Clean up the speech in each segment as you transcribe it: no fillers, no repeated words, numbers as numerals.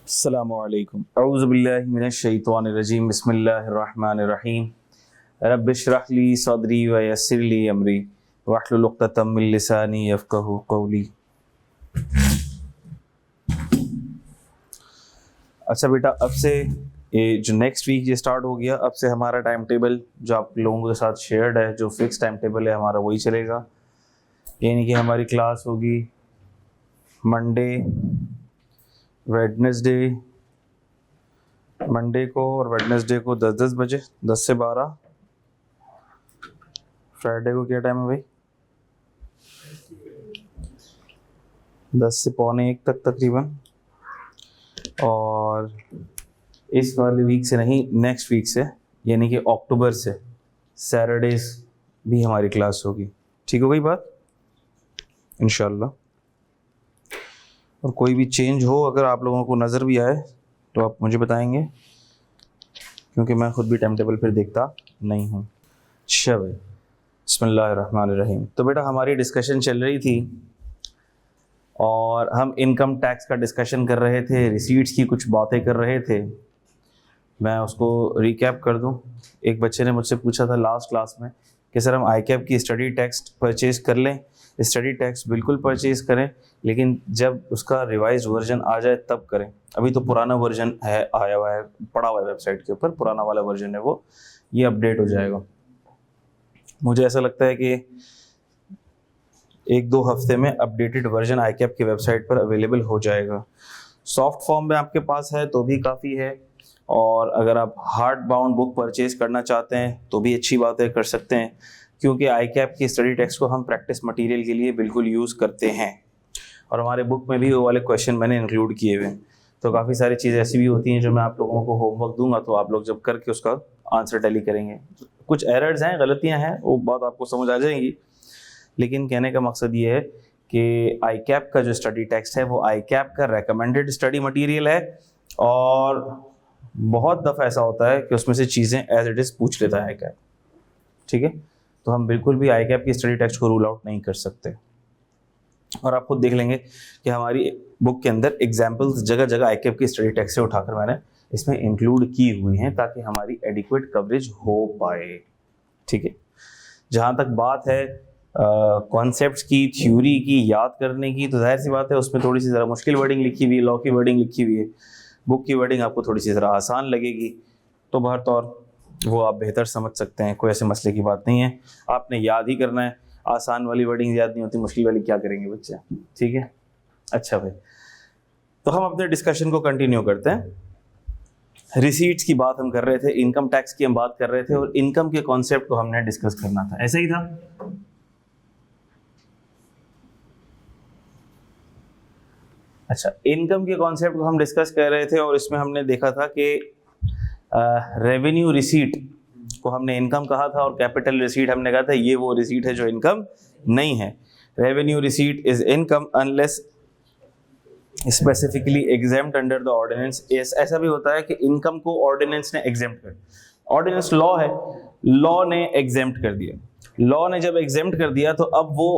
अस्सलामुअलैकुम औज़ुबिल्लाहि मिनश्शैतानिर्रजीम बिस्मिल्लाहिर्रहमानिर्रहीम रब्बिश्रह ली सदरी व यस्सिर ली अमरी वहलुल उक़्दतम मिन लिसानी यफ़क़हू क़ौली। अच्छा बेटा, अब से ये जो नेक्स्ट वीक ये स्टार्ट हो गया, अब से हमारा टाइम टेबल जो आप लोगों के साथ शेयर्ड है, जो फिक्स टाइम टेबल है हमारा, वही चलेगा। यानी कि हमारी क्लास होगी मंडे को और वेडनेसडे को 10 बजे, 10 से 12। फ्राइडे को क्या टाइम है भाई? 10 से पौने 1 तक तकरीबन। और इस वाले वीक से नहीं, नेक्स्ट वीक से यानी कि अक्टूबर से सैटरडेज भी हमारी क्लास होगी। ठीक हो गई बात? इंशाल्लाह। और कोई भी चेंज हो अगर आप लोगों को नज़र भी आए तो आप मुझे बताएंगे, क्योंकि मैं ख़ुद भी टाइम टेबल फिर देखता नहीं हूँ। अच्छा भाई, बिस्मिल्लाहिर्रहमानिर्रहीम। तो बेटा हमारी डिस्कशन चल रही थी और हम इनकम टैक्स का डिस्कशन कर रहे थे, रिसीट्स की कुछ बातें कर रहे थे। मैं उसको रिकैप कर दूं। एक बच्चे ने मुझसे पूछा था लास्ट क्लास में कि सर हम ICAP की स्टडी टेक्स्ट परचेज़ कर लें। स्टडी टेक्स्ट बिल्कुल परचेज़ करें, लेकिन जब उसका रिवाइज वर्जन आ जाए तब करें। अभी तो पुराना वर्जन है, आया हुआ है, पड़ा हुआ है वेबसाइट के ऊपर, पुराना वाला वर्जन है वो, ये अपडेट हो जाएगा। मुझे ऐसा लगता है कि 1-2 हफ्ते में अपडेटेड वर्जन ICAP की वेबसाइट पर अवेलेबल हो जाएगा। सॉफ्ट फॉर्म में आपके पास है तो भी काफ़ी है, और अगर आप हार्ड बाउंड बुक परचेज करना चाहते हैं तो भी अच्छी बात है, कर सकते हैं, क्योंकि ICAP की स्टडी टेक्स्ट को हम प्रैक्टिस मटेरियल के लिए बिल्कुल यूज़ करते हैं और हमारे बुक में भी वो वाले क्वेश्चन मैंने इंक्लूड किए हुए हैं। तो काफ़ी सारी चीज़ें ऐसी भी होती हैं जो मैं आप लोगों को होमवर्क दूंगा, तो आप लोग जब करके उसका आंसर टैली करेंगे, कुछ एरर्स हैं, गलतियाँ हैं, वो बात आपको समझ आ जाएंगी। लेकिन कहने का मकसद ये है कि ICAP का जो स्टडी टेक्स्ट है वो ICAP का रेकमेंडेड स्टडी मटेरियल है, और बहुत दफ़ा ऐसा होता है कि उसमें से चीज़ें एज इट इज़ पूछ लेता है ICAP। ठीक है, तो हम बिल्कुल भी ICAP की स्टडी टेक्स्ट को रूल आउट नहीं कर सकते। और आप खुद देख लेंगे कि हमारी बुक के अंदर एग्जाम्पल्स जगह जगह ICAP की स्टडी टेक्स्ट से उठाकर मैंने इसमें इंक्लूड की हुई हैं, ताकि हमारी एडिक्वेट कवरेज हो पाए। ठीक है, जहाँ तक बात है कॉन्सेप्ट्स की, थ्योरी की, याद करने की, तो जाहिर सी बात है उसमें थोड़ी सी ज़रा मुश्किल वर्डिंग लिखी हुई है, लॉ की वर्डिंग लिखी हुई है। बुक की वर्डिंग आपको थोड़ी सी ज़रा आसान लगेगी, तो बहर तौर वो आप बेहतर समझ सकते हैं, कोई ऐसे मसले की बात नहीं है। आपने याद ही करना है, आसान वाली वर्डिंग याद नहीं होती, मुश्किल वाली क्या करेंगे बच्चे? ठीक है, अच्छा भाई, तो हम अपने डिस्कशन को कंटिन्यू करते हैं। रिसीट्स की बात हम कर रहे थे, इनकम टैक्स की हम बात कर रहे थे, और इनकम के कॉन्सेप्ट को हमने डिस्कस करना था, ऐसा ही था। अच्छा, इनकम के कॉन्सेप्ट को हम डिस्कस कर रहे थे और इसमें हमने देखा था कि रेवेन्यू रिसीट को हमने इनकम कहा था, और कैपिटल रिसीट हमने कहा था ये वो रिसीट है जो इनकम नहीं है। Revenue receipt is income unless specifically exempt under the ordinance. ऐसा भी होता है कि इनकम को ऑर्डिनेंस ने एग्जेम्प्ट कर, ऑर्डिनेंस लॉ है, लॉ ने एग्जेम्प्ट कर दिया। लॉ ने जब एग्जेम्प्ट कर दिया तो अब वो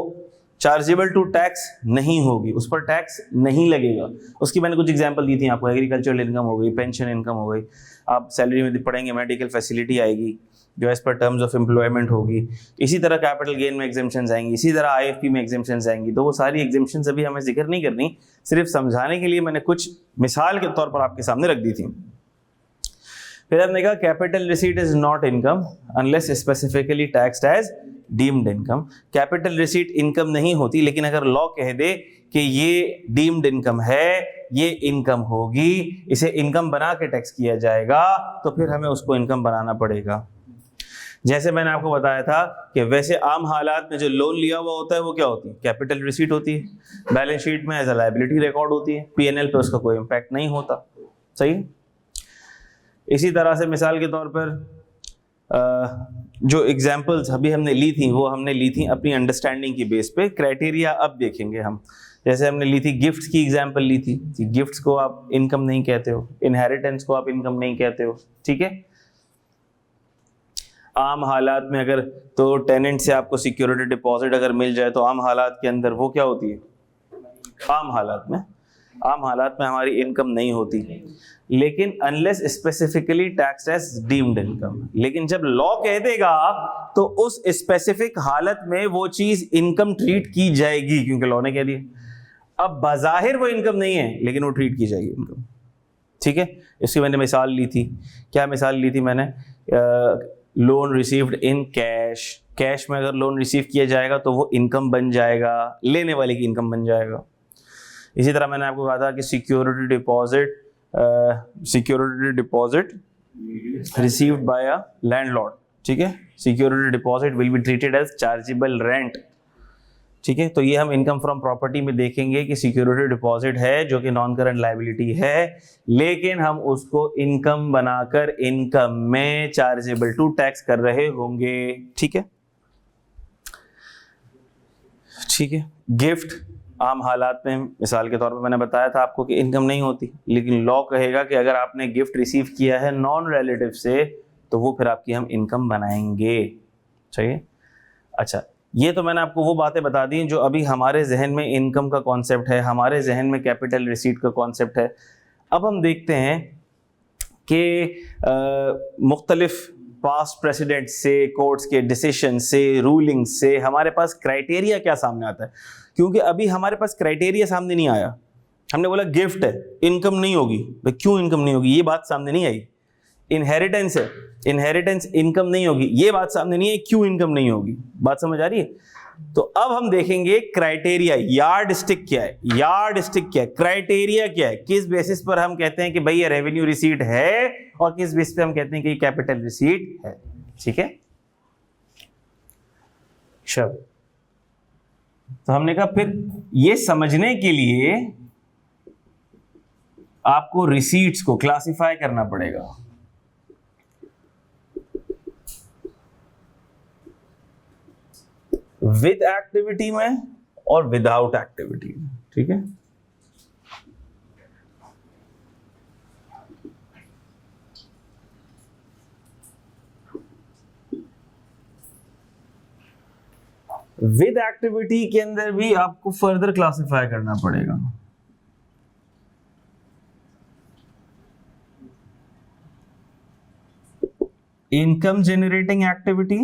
चार्जेबल टू टैक्स नहीं होगी, उस पर टैक्स नहीं लगेगा। उसकी मैंने कुछ एग्जांपल दी थी आपको, एग्रीकल्चरल इनकम हो गई, पेंशन इनकम हो गई, आप सैलरी में पढ़ेंगे मेडिकल फैसिलिटी आएगी जो as per terms of employment होगी। इसी तरह कैपिटल गेन में एग्जेम्पशंस आएंगी, इसी तरह IFP में एग्जेम्पशंस आएंगी। तो वो सारी एग्जेम्पशंस अभी हमें जिक्र नहीं करनी, सिर्फ समझाने के लिए मैंने कुछ मिसाल के तौर पर आपके सामने रख दी थी। फिर हमने कहा capital receipt is not income unless specifically taxed as deemed income. Capital receipt income नहीं होती, लेकिन अगर लॉ कह दे कि ये डीम्ड इनकम है, ये इनकम होगी, इसे इनकम बना के टैक्स किया जाएगा, तो फिर हमें उसको इनकम बनाना पड़ेगा। जैसे मैंने आपको बताया था कि वैसे आम हालात में जो लोन लिया हुआ होता है वो क्या होती है? कैपिटल रिसीट होती है, बैलेंस शीट में एज अ लायबिलिटी रिकॉर्ड होती है, P&L पे उसका कोई इम्पैक्ट नहीं होता। सही। इसी तरह से मिसाल के तौर पर जो एग्जाम्पल्स अभी हमने ली थी वो हमने ली थी अपनी अंडरस्टैंडिंग की बेस पे। क्राइटेरिया अब देखेंगे हम। जैसे हमने ली थी गिफ्ट्स की एग्जाम्पल ली थी, गिफ्ट्स को आप इनकम नहीं कहते हो, इनहेरिटेंस को आप इनकम नहीं कहते हो। ठीक है, आम हालात में अगर तो टेनेंट से आपको सिक्योरिटी डिपॉजिट अगर मिल जाए तो आम हालात के अंदर वो क्या होती है? आम हालात में हमारी इनकम नहीं होती, लेकिन unless specifically tax as deemed income. लेकिन जब लॉ कह देगा तो उस स्पेसिफिक हालत में वो चीज इनकम ट्रीट की जाएगी, क्योंकि लॉ ने कह दिया। अब बाजाहिर वो इनकम नहीं है, लेकिन वो ट्रीट की जाएगी इनकम। ठीक है, इसकी मैंने मिसाल ली थी। क्या मिसाल ली थी मैंने? Loan received in cash. Cash में अगर लोन रिसीव किया जाएगा तो वो इनकम बन जाएगा, लेने वाले की इनकम बन जाएगा। इसी तरह मैंने आपको कहा था कि security deposit received by a landlord. ठीक है, security deposit will be treated as chargeable rent. ठीक है, तो ये हम इनकम फ्रॉम प्रॉपर्टी में देखेंगे कि सिक्योरिटी डिपॉजिट है जो कि नॉन करंट लायबिलिटी है, लेकिन हम उसको इनकम बनाकर इनकम में चार्जेबल टू टैक्स कर रहे होंगे। ठीक है, ठीक है। गिफ्ट आम हालात में, मिसाल के तौर पे मैंने बताया था आपको कि इनकम नहीं होती, लेकिन लॉ कहेगा कि अगर आपने गिफ्ट रिसीव किया है नॉन रिलेटिव से तो वो फिर आपकी हम इनकम बनाएंगे। चाहिए? अच्छा, ये तो मैंने आपको वो बातें बता दी जो अभी हमारे जहन में इनकम का कॉन्सेप्ट है, हमारे जहन में कैपिटल रिसीट का कॉन्सेप्ट है। अब हम देखते हैं कि मुख्तलिफ पास्ट प्रेसिडेंट से, कोर्ट्स के डिसीजन से, रूलिंग से हमारे पास क्राइटेरिया क्या सामने आता है, क्योंकि अभी हमारे पास क्राइटेरिया सामने नहीं आया। हमने बोला गिफ्ट है, इनकम नहीं होगी। भाई क्यों इनकम नहीं होगी, ये बात सामने नहीं आई। इनहेरिटेंस है, इनहेरिटेंस इनकम नहीं होगी, ये बात सामने नहीं है, क्यों इनकम नहीं होगी। बात समझ आ रही है? तो अब हम देखेंगे क्राइटेरिया, यार्ड स्टिक क्या है, क्राइटेरिया क्या है, किस बेसिस पर हम कहते हैं कि भाई ये रेवेन्यू रिसीट है और किस बेसिस पे हम कहते हैं कि ये कैपिटल रिसीट है। ठीक है, शब। तो हमने कहा फिर ये समझने के लिए आपको रिसीट्स को क्लासिफाई करना पड़ेगा। विद एक्टिविटी में और विदाउट एक्टिविटी में। ठीक है, विद एक्टिविटी के अंदर भी आपको फर्दर क्लासिफाई करना पड़ेगा। Income generating activity,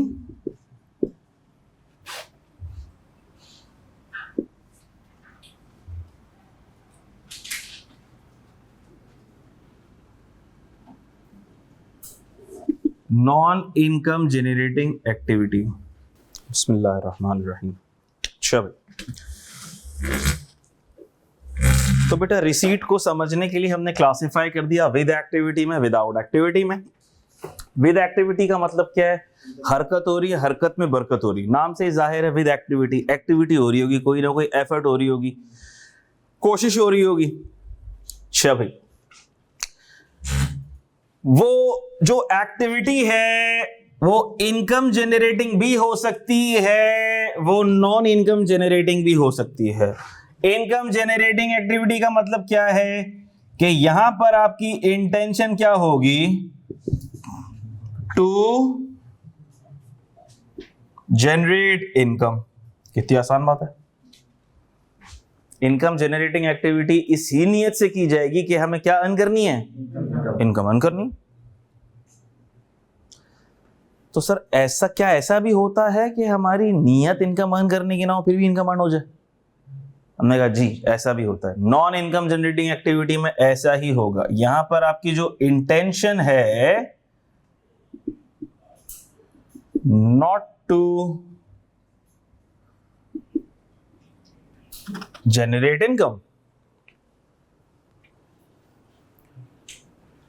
non income generating activity. बिस्मिल्लाहिर्रहमानिर्रहीम। चलो, तो बेटा रिसीट को समझने के लिए हमने क्लासिफाई कर दिया विद एक्टिविटी में, विदाउट एक्टिविटी में। विद एक्टिविटी का मतलब क्या है? हरकत हो रही है, हरकत में बरकत हो रही है। नाम से ही जाहिर है विद एक्टिविटी, एक्टिविटी हो रही होगी, कोई ना कोई एफर्ट हो रही होगी, कोशिश हो रही होगी। अच्छा भाई, वो जो एक्टिविटी है वो इनकम जेनरेटिंग भी हो सकती है, वो नॉन इनकम जेनरेटिंग भी हो सकती है। इनकम जेनरेटिंग एक्टिविटी का मतलब क्या है कि यहां पर आपकी इंटेंशन क्या होगी? To generate income. कितनी आसान बात है। इनकम जेनरेटिंग एक्टिविटी इसी नीयत से की जाएगी कि हमें क्या अर्न करनी है? इनकम अर्न करनी। तो सर ऐसा भी होता है कि हमारी नीयत इनकम अर्न करने की ना हो फिर भी इनकम अर्न हो जाए? हमने कहा जी ऐसा भी होता है। नॉन इनकम जनरेटिंग एक्टिविटी में ऐसा ही होगा। यहां पर आपकी जो इंटेंशन है नॉट टू जनरेट इनकम,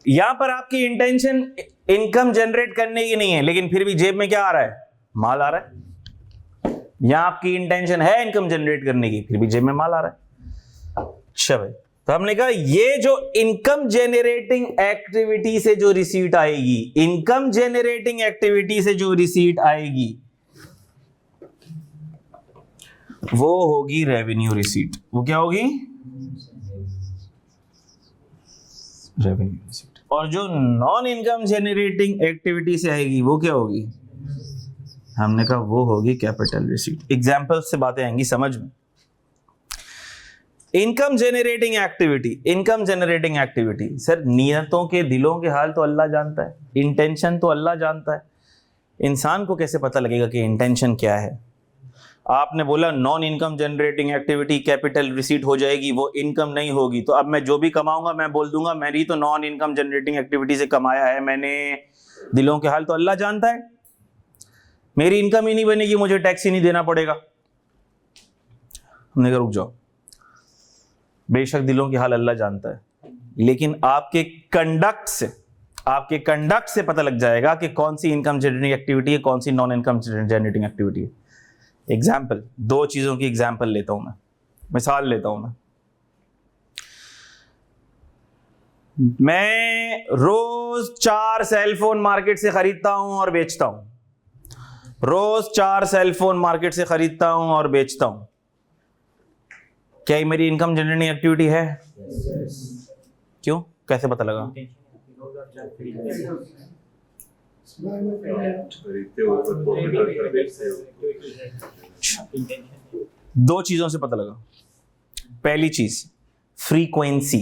यहां पर आपकी इंटेंशन इनकम जनरेट करने की नहीं है, लेकिन फिर भी जेब में क्या आ रहा है? माल आ रहा है। यहां आपकी इंटेंशन है इनकम जनरेट करने की, फिर भी जेब में माल आ रहा है। अच्छा भाई, तो हमने कहा ये जो इनकम जेनरेटिंग एक्टिविटी से जो रिसीट आएगी, इनकम जेनरेटिंग एक्टिविटी से जो रिसीट आएगी वो होगी रेवेन्यू रिसीट। वो क्या होगी? Revenue receipt. और जो नॉन इनकम जेनरेटिंग एक्टिविटी से आएगी वो क्या होगी? हमने कहा वो होगी कैपिटल रिसीट। एग्जाम्पल से बातें आएंगी समझ में। Income generating activity, income generating activity sir, नियतों के दिलों के हाल तो अल्लाह जानता है, इंटेंशन तो अल्लाह जानता है, इंसान को कैसे पता लगेगा कि इंटेंशन क्या है? आपने बोला non income generating activity capital receipt हो जाएगी, वो इनकम नहीं होगी, तो अब मैं जो भी कमाऊंगा मैं बोल दूंगा मेरी तो नॉन इनकम जनरेटिंग एक्टिविटी से कमाया है मैंने, दिलों के हाल तो अल्लाह जानता है, मेरी इनकम ही नहीं बनेगी, मुझे टैक्स ही नहीं देना पड़ेगा। हमने कहा रुक जाओ, बेशक दिलों के हाल अल्लाह जानता है, लेकिन आपके कंडक्ट से पता लग जाएगा कि कौन सी इनकम जनरेटिंग एक्टिविटी है, कौन सी नॉन इनकम जनरेटिंग एक्टिविटी है। एग्जाम्पल, दो चीजों की एग्जाम्पल लेता हूं मैं, मिसाल लेता हूं मैं रोज 4 सेलफोन मार्केट से खरीदता हूं और बेचता हूं, रोज 4 सेलफोन मार्केट से खरीदता हूं और बेचता हूं, क्या ये मेरी इनकम जनरेटिंग एक्टिविटी है? क्यों, कैसे पता लगा? दो चीजों से पता लगा। पहली चीज फ्रीक्वेंसी,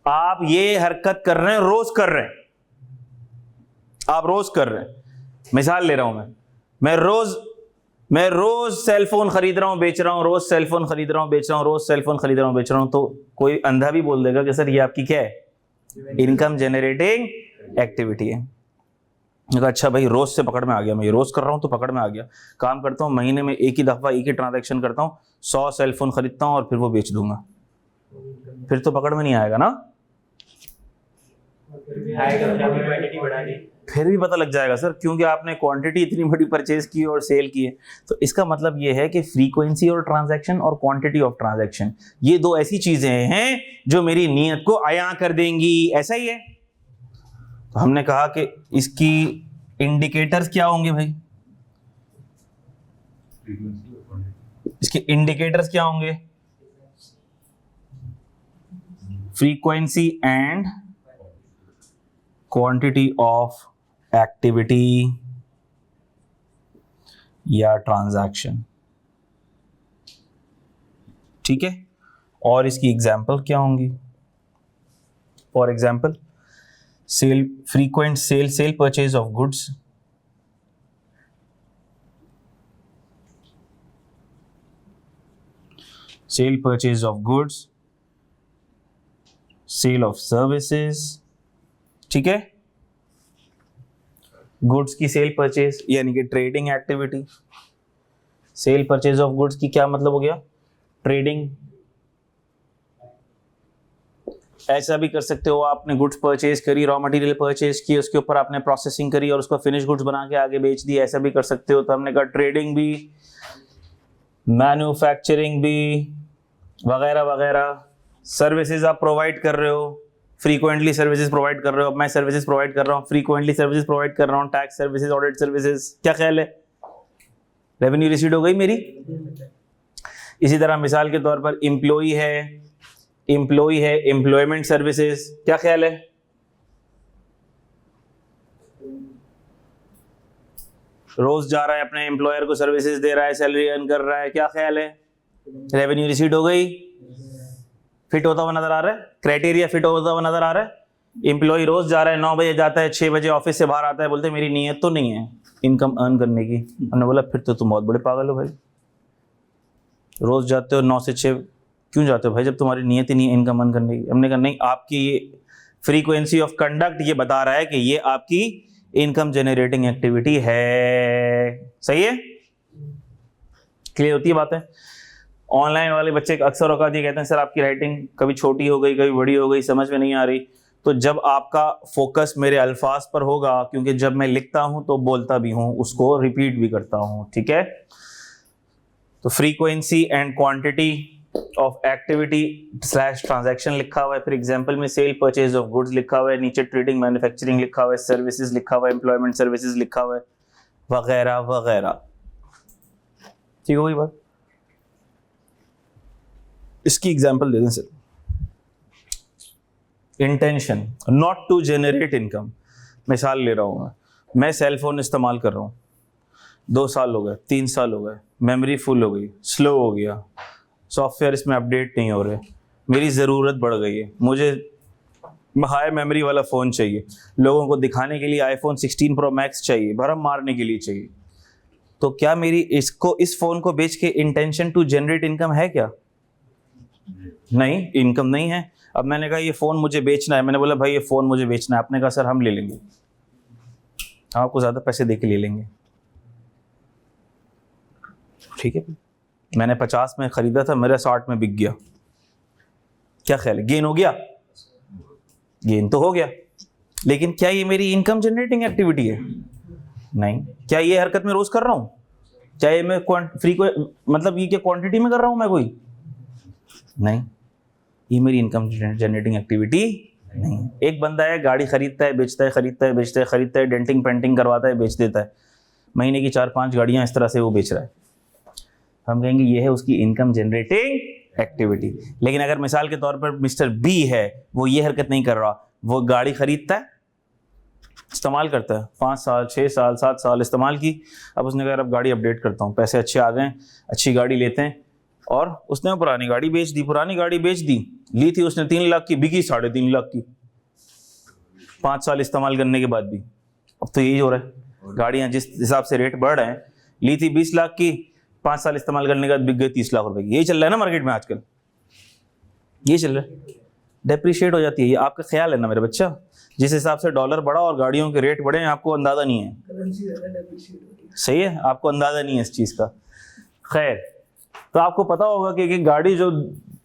आप ये हरकत कर रहे हैं, रोज कर रहे हैं, आप रोज कर रहे हैं। मिसाल ले रहा हूं मैं रोज सेलफोन खरीद रहा हूं बेच रहा हूं, रोज सेलफोन खरीद रहा हूं बेच रहा हूं, रोज सेलफोन खरीद रहा हूं बेच रहा हूं, तो कोई अंधा भी बोल देगा कि सर ये आपकी क्या है? इनकम जनरेटिंग एक्टिविटी है। अच्छा भाई, रोज से पकड़ में आ गया, मैं ये रोज कर रहा हूं तो पकड़ में आ गया। काम करता हूं, महीने में एक ही दफा एक ही ट्रांजैक्शन करता हूं, 100 सेलफोन खरीदता हूं और फिर वो बेच दूंगा, फिर तो पकड़ में नहीं आएगा ना? फिर भी पता लग जाएगा सर, क्योंकि आपने क्वांटिटी इतनी बड़ी परचेज की और सेल की है। तो इसका मतलब ये है कि फ्रीक्वेंसी और ट्रांजैक्शन और क्वांटिटी ऑफ ट्रांजैक्शन, ये दो ऐसी चीजें हैं जो मेरी नीयत को आया कर देंगी। ऐसा ही है। तो हमने कहा कि इसकी इंडिकेटर्स क्या होंगे भाई? इसके इंडिकेटर्स क्या होंगे? Frequency and quantity of activity या ट्रांजैक्शन, ठीक है। और इसकी एग्जाम्पल क्या होंगी? For example sale, frequent sale purchase of goods, sale purchase of goods, sale of services, ठीक है। गुड्स की सेल परचेज यानी कि trading activity. Sale purchase of goods की क्या मतलब हो गया? ट्रेडिंग। ऐसा भी कर सकते हो, आपने गुड्स परचेज करी, रॉ मटेरियल परचेज की, उसके ऊपर आपने प्रोसेसिंग करी और उसको फिनिश गुड्स बना के आगे बेच दी, ऐसा भी कर सकते हो। तो हमने कहा ट्रेडिंग भी, मैन्युफैक्चरिंग भी, वगैरह वगैरह। सर्विसेज आप प्रोवाइड कर रहे हो, फ्रीक्वेंटली सर्विसेज प्रोवाइड कर रहे हो, मैं सर्विसेज प्रोवाइड कर रहा हूँ, फ्रीक्वेंटली सर्विसेज प्रोवाइड कर रहा हूँ, टैक्स सर्विसेज, ऑडिट सर्विसेज। क्या ख्याल है? रेवेन्यू रिसीट हो गई मेरी। इसी तरह मिसाल के तौर पर एम्प्लॉई है, एम्प्लॉयमेंट सर्विसेज। क्या ख्याल है? रोज जा रहा है अपने एम्प्लॉयर को सर्विसेज दे रहा है, सैलरी अर्न कर रहा है। क्या ख्याल है? रेवेन्यू रिसीट हो गई। फिट होता हुआ नजर आ रहा है, क्राइटेरिया फिट होता हुआ नजर आ रहा है। एम्प्लॉय रोज जा रहा है, 9 बजे जाता है, 6 बजे ऑफिस से बाहर आता है, बोलते मेरी नीयत तो नहीं है इनकम अर्न करने की। हमने बोला फिर तो तुम बहुत बड़े पागल हो भाई, रोज जाते हो 9 से 6 क्यों जाते हो भाई जब तुम्हारी नीयत ही नहीं है इनकम अर्न करने की? हमने कहा नहीं, आपकी ये फ्रीक्वेंसी ऑफ कंडक्ट ये बता रहा है कि ये आपकी इनकम जनरेटिंग एक्टिविटी है। सही है? क्लियर होती है बातें? ऑनलाइन वाले बच्चे अक्सर औकात ये कहते हैं सर आपकी राइटिंग कभी छोटी हो गई, कभी बड़ी हो गई, समझ में नहीं आ रही। तो जब आपका फोकस मेरे अल्फाज पर होगा, क्योंकि जब मैं लिखता हूं तो बोलता भी हूं, उसको रिपीट भी करता हूं, ठीक है। तो frequency and quantity of activity slash transaction लिखा हुआ है, फिर एग्जाम्पल में सेल परचेज ऑफ गुड्स लिखा हुआ है, नीचे ट्रेडिंग मैन्युफैक्चरिंग लिखा हुआ है, सर्विसेज लिखा हुआ है, एम्प्लॉयमेंट सर्विसेज लिखा हुआ है, वगैरह वगैरह। ठीक हो गई बात? इसकी एग्जाम्पल दे दें sir. Intention not to generate income. मिसाल ले रहा हूँ मैं सेल फोन इस्तेमाल कर रहा हूँ, 2 साल हो गए, 3 साल हो गए, मेमोरी फुल हो गई, स्लो हो गया, सॉफ्टवेयर इसमें अपडेट नहीं हो रहे, मेरी ज़रूरत बढ़ गई है, मुझे हाई मेमोरी वाला फ़ोन चाहिए, लोगों को दिखाने के लिए आईफोन 16 प्रो मैक्स चाहिए, भरम मारने के लिए चाहिए, तो क्या मेरी इस फ़ोन को बेच के इंटेंशन टू जनरेट इनकम है क्या? नहीं, इनकम नहीं है। अब मैंने कहा ये फ़ोन मुझे बेचना है, मैंने बोला भाई ये फ़ोन मुझे बेचना है, आपने कहा सर हम ले लेंगे, आपको ज़्यादा पैसे दे के ले लेंगे। ठीक है, मैंने 50 में ख़रीदा था, मेरा 60 में बिक गया, क्या ख्याल है, गेन हो गया? गेन तो हो गया, लेकिन क्या ये मेरी इनकम जनरेटिंग एक्टिविटी है? नहीं। क्या ये हरकत मैं रोज़ कर रहा हूँ? क्या ये मैं मतलब ये क्या क्वांटिटी में कर रहा हूँ मैं कोई? नहीं, ये मेरी इनकम जनरेटिंग एक्टिविटी नहीं है। एक बंदा है, गाड़ी खरीदता है, बेचता है, खरीदता है, बेचता है, खरीदता है, डेंटिंग पेंटिंग करवाता है, बेच देता है, महीने की 4-5 गाड़ियाँ इस तरह से वो बेच रहा है, हम कहेंगे ये है उसकी इनकम जनरेटिंग एक्टिविटी। लेकिन अगर मिसाल के तौर पर मिस्टर बी है, वो ये हरकत नहीं कर रहा, वो गाड़ी खरीदता है, इस्तेमाल करता है, 5 साल 6 साल 7 साल इस्तेमाल की, अब उसने कहा अब गाड़ी अपडेट करता हूँ, पैसे अच्छे आ गए, अच्छी गाड़ी लेते हैं, और उसने पुरानी गाड़ी बेच दी, पुरानी गाड़ी बेच दी, ली थी उसने 3 लाख की, बिकी 3.5 लाख की, 5 साल इस्तेमाल करने के बाद भी। अब तो यही हो रहा है, गाड़ियाँ जिस हिसाब से रेट बढ़ रहे हैं, ली थी 20 लाख की, 5 साल इस्तेमाल करने के बाद बिक गई 30 लाख रुपए की। यही चल रहा है ना मार्केट में आजकल, ये चल रहा है, डेप्रिशिएट हो जाती है। ये आपका ख्याल है ना मेरे बच्चा, जिस हिसाब से डॉलर बढ़ा और गाड़ियों के रेट बढ़े, आपको अंदाजा नहीं है, सही है, आपको अंदाजा नहीं है इस चीज़ का। खैर, तो आपको पता होगा कि एक गाड़ी जो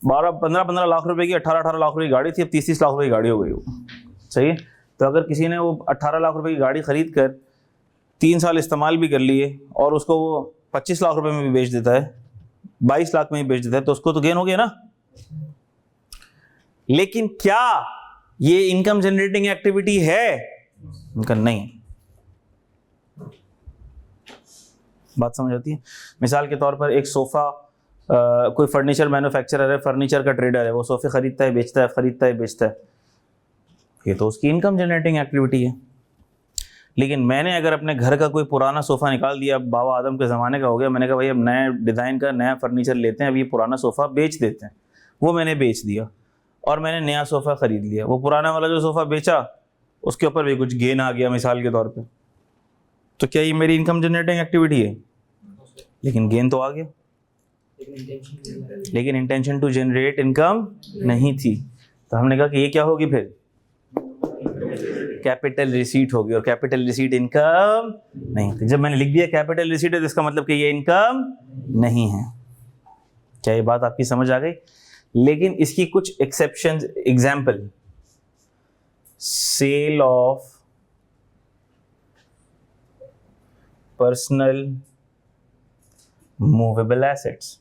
15 लाख रुपए की, 18 लाख रुपए की गाड़ी थी, अब 30 लाख रुपए की गाड़ी हो गई वो, सही है। तो अगर किसी ने वो 18 लाख रुपए की गाड़ी खरीद कर 3 साल इस्तेमाल भी कर लिए और उसको वो 25 लाख रुपए में भी बेच देता है, 22 लाख में भी बेच देता है, तो उसको तो गेन हो गया ना। लेकिन क्या ये इनकम जनरेटिंग एक्टिविटी है? उनका नहीं। बात समझ आती है? मिसाल के तौर पर एक सोफा, कोई फर्नीचर मैन्युफैक्चरर है, फर्नीचर का ट्रेडर है, वो सोफे खरीदता है, बेचता है, खरीदता है, बेचता है, ये तो उसकी इनकम जनरेटिंग एक्टिविटी है। लेकिन मैंने अगर अपने घर का कोई पुराना सोफ़ा निकाल दिया, बाबा आदम के ज़माने का हो गया, मैंने कहा भाई अब नए डिज़ाइन का नया फर्नीचर लेते हैं, अब ये पुराना सोफ़ा बेच देते हैं, वो मैंने बेच दिया और मैंने नया सोफ़ा ख़रीद लिया, वो पुराना वाला जो सोफ़ा बेचा उसके ऊपर भी कुछ गेन आ गया मिसाल के तौर पर, तो क्या ये मेरी इनकम जनरेटिंग एक्टिविटी है? लेकिन गेन तो आ गया, लेकिन इंटेंशन टू जनरेट इनकम नहीं थी। तो हमने कहा कि ये क्या होगी फिर? कैपिटल रिसीट होगी, और कैपिटल रिसीट इनकम नहीं थी। जब मैंने लिख दिया कैपिटल रिसीट है, तो इसका मतलब कि ये इनकम नहीं है। क्या ये बात आपकी समझ आ गई? लेकिन इसकी कुछ exceptions, example, sale of personal movable assets,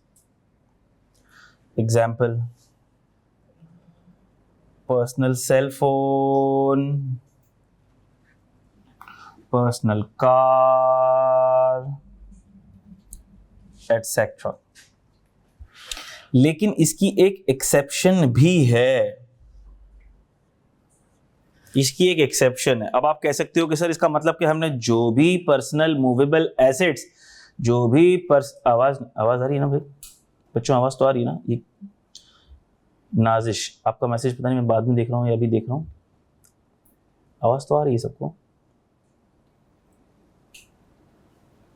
example personal cell phone, personal car, etcetera. लेकिन इसकी एक एक्सेप्शन भी है, इसकी एक एक्सेप्शन है। अब आप कह सकते हो कि सर इसका मतलब कि हमने जो भी पर्सनल मूवेबल एसेट्स, जो भी आवाज आ रही है ना भाई बच्चों, आवाज तो आ रही है ना? ये नाजिश, आपका मैसेज पता नहीं मैं बाद में देख रहा हूँ या अभी देख रहा हूँ, आवाज तो आ रही है सबको?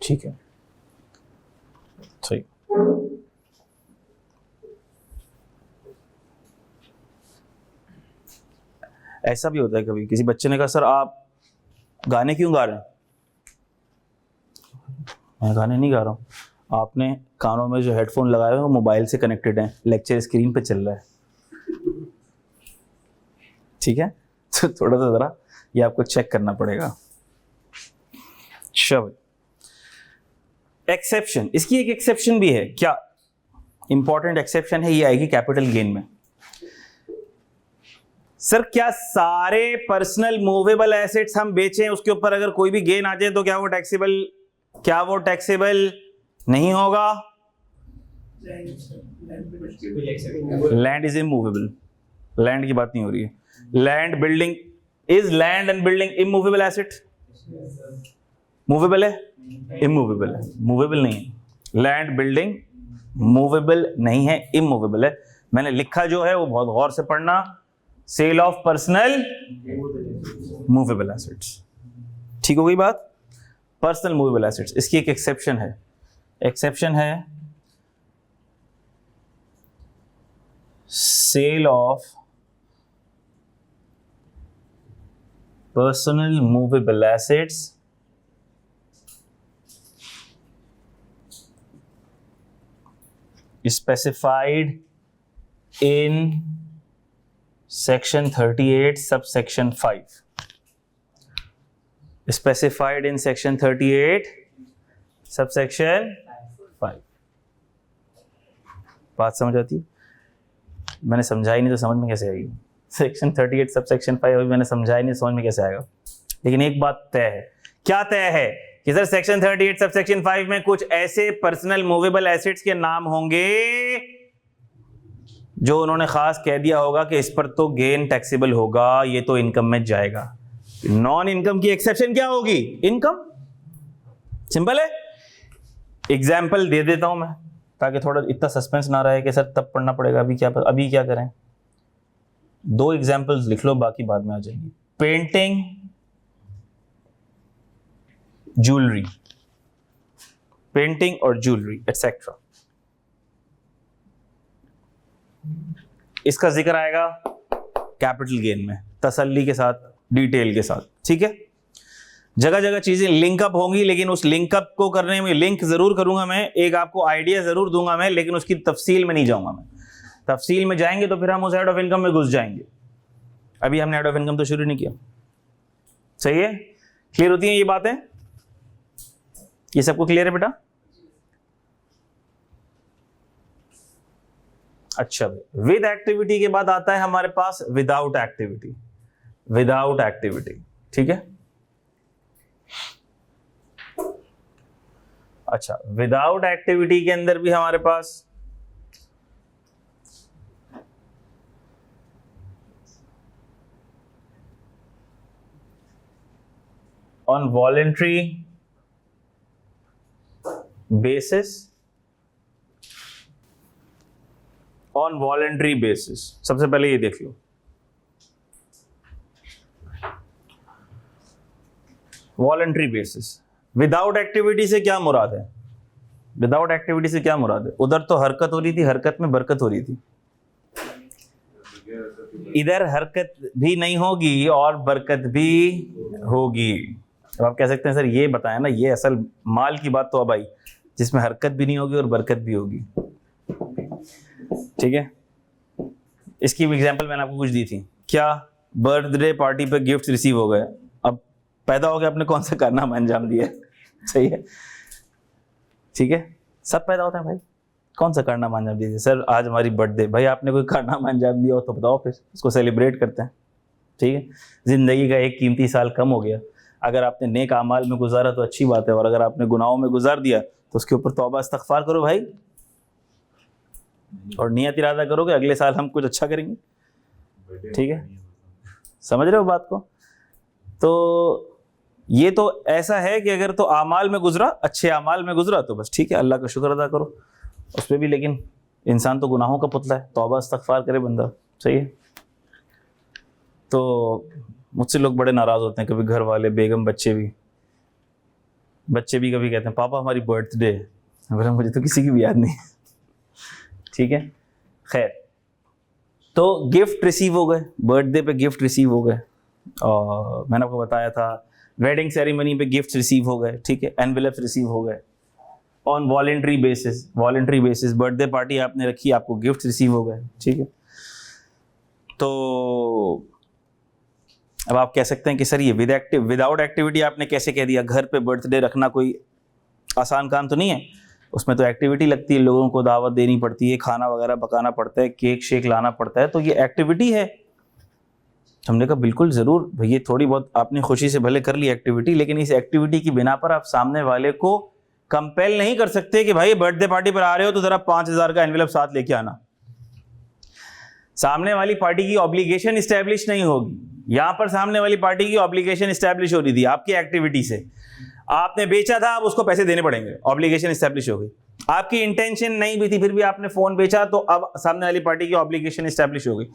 ठीक है, सही। ऐसा भी होता है कभी, किसी बच्चे ने कहा सर आप गाने क्यों गा रहे हैं? मैं गाने नहीं गा रहा हूँ, आपने कानों में जो हेडफोन लगाए हुए वो मोबाइल से कनेक्टेड हैं, लेक्चर स्क्रीन पे चल रहा है, ठीक है? तो थोड़ा सा ज़रा ये आपको चेक करना पड़ेगा। चलो, एक्सेप्शन, इसकी एक एक्सेप्शन भी है। क्या इंपॉर्टेंट एक्सेप्शन है? ये आएगी कैपिटल गेन में। सर क्या सारे पर्सनल मूवेबल एसेट्स हम बेचें, उसके ऊपर अगर कोई भी गेन आ जाए तो क्या वो टैक्सेबल नहीं होगा? लैंड इज इमूवेबल, लैंड की बात नहीं हो रही है। Land building, is land and building immovable asset? Movable है? इमूवेबल है, मूवेबल नहीं है। लैंड बिल्डिंग मूवेबल नहीं है, इमूवेबल है। मैंने लिखा जो है वो बहुत गौर से पढ़ना, sale of personal movable assets. ठीक हो गई बात? पर्सनल मूवेबल एसेट्स, इसकी एक एक्सेप्शन है, एक्सेप्शन है sale of personal movable assets specified in section 38 subsection 5, specified in section 38 subsection 5। बात समझ आती है? मैंने समझा ही नहीं तो समझ में कैसे आएगी? सेक्शन 38 सबसेक्शन 5 अभी मैंने समझा ही नहीं, समझ में कैसे आएगा? लेकिन एक बात तय है। क्या तय है? कि सर सेक्शन 38 सबसेक्शन 5 में कुछ ऐसे पर्सनल मूवेबल एसेट्स के नाम होंगे जो उन्होंने खास कह दिया होगा कि इस पर तो गेन टैक्सेबल होगा, ये तो इनकम में जाएगा। नॉन इनकम की एक्सेप्शन क्या होगी? इनकम। सिंपल है। एग्जाम्पल दे देता हूं मैं ताकि थोड़ा इतना सस्पेंस ना रहे कि सर तब पढ़ना पड़ेगा, अभी क्या करें। 2 एग्जाम्पल्स लिख लो, बाकी बाद में आ जाएंगी। पेंटिंग, ज्वेलरी, पेंटिंग और ज्वेलरी एटसेट्रा, इसका जिक्र आएगा कैपिटल गेन में, तसल्ली के साथ, डिटेल के साथ। ठीक है, जगह जगह चीजें लिंकअप होंगी, लेकिन उस लिंकअप को करने में लिंक जरूर करूंगा मैं, एक आपको आइडिया जरूर दूंगा मैं, लेकिन उसकी तफसील में नहीं जाऊंगा मैं। तफसील में जाएंगे तो फिर हम उस हेड ऑफ इनकम में घुस जाएंगे। अभी हमने हेड ऑफ इनकम तो शुरू नहीं किया। सही है? क्लियर होती हैं ये बातें? ये सबको क्लियर है बेटा? अच्छा, विद एक्टिविटी के बाद आता है हमारे पास विदाउट एक्टिविटी। विदाउट एक्टिविटी, ठीक है। अच्छा, विदाउट एक्टिविटी के अंदर भी हमारे pass on voluntary basis, on voluntary basis, सबसे पहले ये देख लो। वॉलेंट्री बेसिस, विदाउट एक्टिविटी से क्या मुराद है? विदाउट एक्टिविटी से क्या मुराद है? उधर तो हरकत हो रही थी, हरकत में बरकत हो रही थी, इधर हरकत भी नहीं होगी और बरकत भी होगी। अब आप कह सकते हैं सर ये बताएं ना, ये असल माल की बात तो अब आई जिसमें हरकत भी नहीं होगी और बरकत भी होगी। ठीक है, इसकी एग्जांपल मैंने आपको कुछ दी थी। क्या? बर्थडे पार्टी पे गिफ्ट रिसीव हो गए, अब पैदा हो गया, आपने कौन सा कारनामा अंजाम दिया? सही है, ठीक है, सब पैदा होते हैं भाई, कौन सा कारनामा अंजाम दिया? सर आज हमारी बर्थडे, भाई आपने कोई कारनामा अंजाम दिया हो तो बताओ, फिर उसको सेलिब्रेट करते हैं। ठीक है, जिंदगी का एक कीमती साल कम हो गया, अगर आपने नेक आमाल में गुजारा तो अच्छी बात है, और अगर आपने गुनाहों में गुजार दिया तो उसके ऊपर तौबा इस्तग़फ़ार करो भाई, और नियत इरादा करो कि अगले साल हम कुछ अच्छा करेंगे। ठीक है, समझ रहे हो बात को? तो ये तो ऐसा है कि अगर तो आमाल में गुजरा, अच्छे आमाल में गुजरा तो बस ठीक है, अल्लाह का शुक्र अदा करो उस पर भी, लेकिन इंसान तो गुनाहों का पुतला है, तौबा इस्तग़फ़ार करे बंदा। सही है। तो मुझसे लोग बड़े नाराज़ होते हैं, कभी घर वाले, बेगम, बच्चे भी कभी कहते हैं पापा हमारी बर्थडे है, बोला मुझे तो किसी की भी याद नहीं। ठीक है, खैर, तो गिफ्ट रिसीव हो गए, बर्थडे पे गिफ्ट रिसीव हो गए, और मैंने आपको बताया था वेडिंग सेरेमनी पे गिफ्ट रिसीव हो गए। ठीक है, एनवेलप्स रिसीव हो गए on voluntary basis. Voluntary basis birthday party आपने रखी, आपको गिफ्ट रिसीव हो गए। ठीक है, तो अब आप कह सकते हैं कि सर ये विदाउट एक्टिविटी आपने कैसे कह दिया? घर पे बर्थडे रखना कोई आसान काम तो नहीं है, उसमें तो एक्टिविटी लगती है, लोगों को दावत देनी पड़ती है, खाना वगैरह पकाना पड़ता है, केक शेक लाना पड़ता है, तो ये एक्टिविटी है। हमने कहा बिल्कुल ज़रूर भैया, थोड़ी बहुत आपने खुशी से भले कर ली एक्टिविटी, लेकिन इस एक्टिविटी की बिना पर आप सामने वाले को कंपेल नहीं कर सकते कि भाई बर्थडे पार्टी पर आ रहे हो तो ज़रा 5,000 का एनवेलप साथ लेके आना। सामने वाली पार्टी की ऑब्लिगेशन इस्टेब्लिश नहीं होगी। यहां पर सामने वाली पार्टी की ऑब्लिगेशन इस्टेब्लिश हो रही थी आपकी एक्टिविटी से, आपने बेचा था, अब उसको पैसे देने पड़ेंगे, ऑब्लिगेशन इस्टेब्लिश हो गई। आपकी इंटेंशन नहीं भी थी फिर भी आपने फोन बेचा, तो अब सामने वाली पार्टी की ऑब्लिगेशन एस्टैब्लिश हो गई,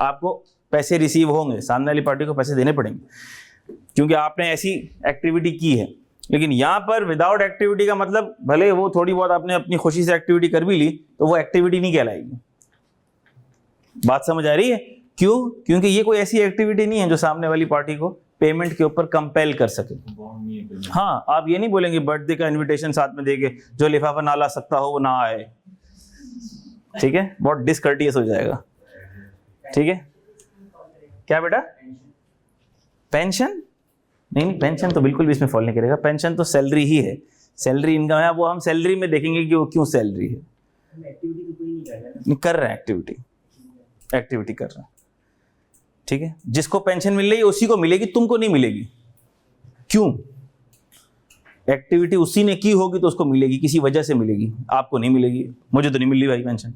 आपको पैसे रिसीव होंगे, सामने वाली पार्टी को पैसे देने पड़ेंगे क्योंकि आपने ऐसी एक्टिविटी की है। लेकिन यहां पर विदाउट एक्टिविटी का मतलब भले वो थोड़ी बहुत आपने अपनी खुशी से एक्टिविटी कर भी ली तो वो एक्टिविटी नहीं कहलाएगी। बात समझ आ रही है? क्यों? क्योंकि ये कोई ऐसी एक्टिविटी नहीं है जो सामने वाली पार्टी को पेमेंट के ऊपर कंपेल कर सके। हाँ, आप ये नहीं बोलेंगे बर्थडे का इनविटेशन साथ में देके जो लिफाफा ना ला सकता हो वो ना आए, ठीक है, बहुत डिसकर्टियस हो जाएगा। ठीक है, क्या बेटा? पेंशन? नहीं, पेंशन तो बिल्कुल भी इसमें फॉल नहीं करेगा। पेंशन तो सैलरी ही है, सैलरी इनकम है, वो हम सैलरी में देखेंगे कि वो क्यों सैलरी है। नहीं कर रहे हैं, एक्टिविटी कर रहे हैं, ठीक है। जिसको पेंशन मिल रही है उसी को मिलेगी, तुमको नहीं मिलेगी। क्यों? एक्टिविटी उसी ने की होगी तो उसको मिलेगी, किसी वजह से मिलेगी, आपको नहीं मिलेगी। मुझे तो नहीं मिल रही भाई पेंशन।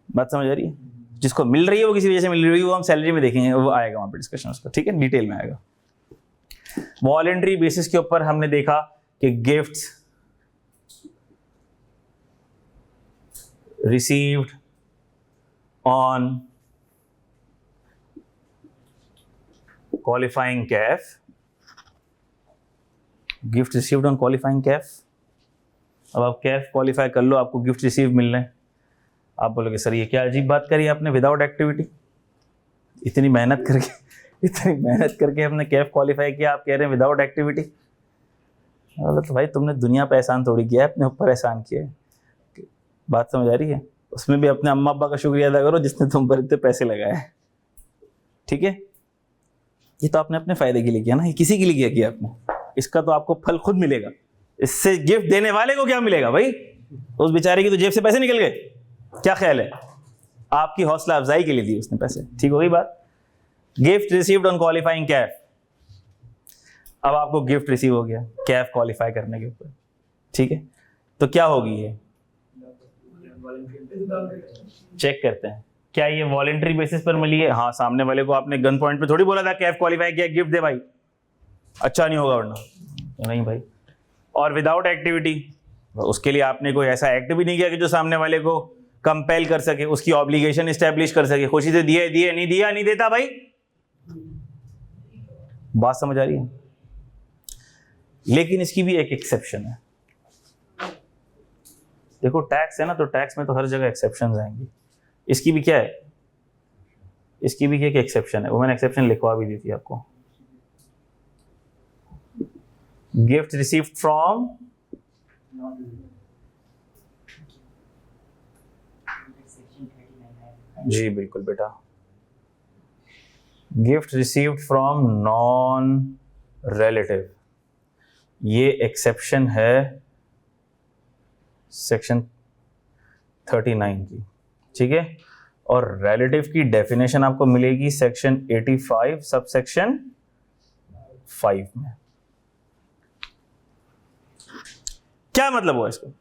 बात समझ आ रही है? जिसको मिल रही है वो किसी वजह से मिल रही है, वो हम सैलरी में देखेंगे, वो आएगा वहां पर डिस्कशन उसका, ठीक है, डिटेल में आएगा। वॉलंटरी बेसिस के ऊपर हमने देखा कि gifts received on qualifying Kaif, gift received on qualifying Kaif. अब आप कैफ क्वालिफाई कर लो, आपको गिफ्ट रिसीव मिल रहे हैं, आप बोलोगे सर ये क्या अजीब बात करी आपने, विदाउट एक्टिविटी। इतनी मेहनत करके हमने कैफ क्वालिफाई किया, आप कह रहे हैं विदाउट एक्टिविटी। तो भाई तुमने दुनिया पे एहसान थोड़ी किया है, अपने ऊपर एहसान किया है। बात समझ आ रही है? उसमें भी अपने अम्मा अब्बा का शुक्रिया अदा करो जिसने तुम पर इतने पैसे लगाए, ठीक है। ये तो आपने अपने फायदे के लिए किया ना, ये किसी के लिए किया आपने, इसका तो आपको फल खुद मिलेगा। इससे गिफ्ट देने वाले को क्या मिलेगा भाई? उस बेचारे की तो जेब से पैसे निकल गए। क्या ख्याल है? आपकी हौसला अफजाई के लिए दी उसने पैसे, ठीक हो गई बात। Gift received on qualifying Kaif, अब आपको गिफ्ट रिसीव हो गया कैफ क्वालिफाई करने के ऊपर, ठीक है। तो क्या होगी ये, चेक करते हैं क्या ये वॉलंटरी बेसिस पर मिली है। हाँ, सामने वाले को आपने गन पॉइंट पे थोड़ी बोला था कैफ क्वालिफाई किया गिफ्ट दे भाई, अच्छा नहीं होगा वरना, नहीं भाई। और विदाउट एक्टिविटी, उसके लिए आपने कोई ऐसा एक्ट भी नहीं किया कि जो सामने वाले को कंपेल कर सके, उसकी ऑब्लिगेशन एस्टैब्लिश कर सके, खुशी से दिए नहीं दिया नहीं देता भाई। बात समझ आ रही है? लेकिन इसकी भी एक एक्सेप्शन है। देखो टैक्स है ना, तो टैक्स में तो हर जगह एक्सेप्शंस आएंगी। इसकी भी क्या है, इसकी भी एक एक्सेप्शन है, वो मैंने एक्सेप्शन लिखवा भी दी थी आपको। गिफ्ट रिसीव्ड फ्रॉम जी बिल्कुल बेटा, gift received from non relative, ये एक्सेप्शन है सेक्शन 39 की, ठीक है। और रिलेटिव की डेफिनेशन आपको मिलेगी सेक्शन 85 सब सेक्शन 5 में। क्या मतलब हुआ इसका?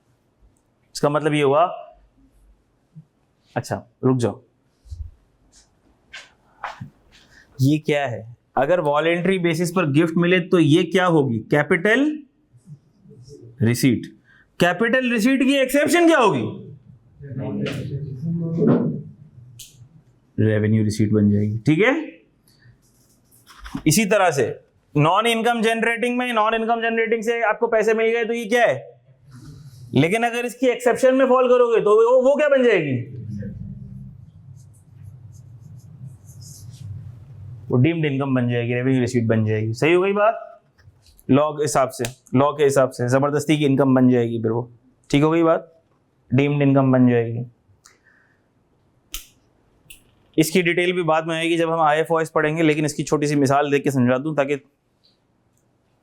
इसका मतलब ये हुआ, अच्छा रुक जाओ, ये क्या है? अगर वॉलेंट्री बेसिस पर गिफ्ट मिले तो ये क्या होगी? Capital receipt. कैपिटल रिसीट की एक्सेप्शन क्या होगी? रेवेन्यू रिसीट बन जाएगी, ठीक है। इसी तरह से नॉन इनकम जनरेटिंग में, नॉन इनकम जनरेटिंग से आपको पैसे मिल गए तो ये क्या है? लेकिन अगर इसकी एक्सेप्शन में फॉल करोगे तो वो क्या बन जाएगी? वो डीम्ड इनकम बन जाएगी, रेवेन्यू रिसीट बन जाएगी। सही हो गई बात? लॉ के हिसाब से, लॉ के हिसाब से जबरदस्ती की इनकम बन जाएगी फिर वो, ठीक हो गई बात, डीम्ड इनकम बन जाएगी। इसकी डिटेल भी बाद में आएगी जब हम IFOS पढ़ेंगे, लेकिन इसकी छोटी सी मिसाल देख के समझा दूं ताकि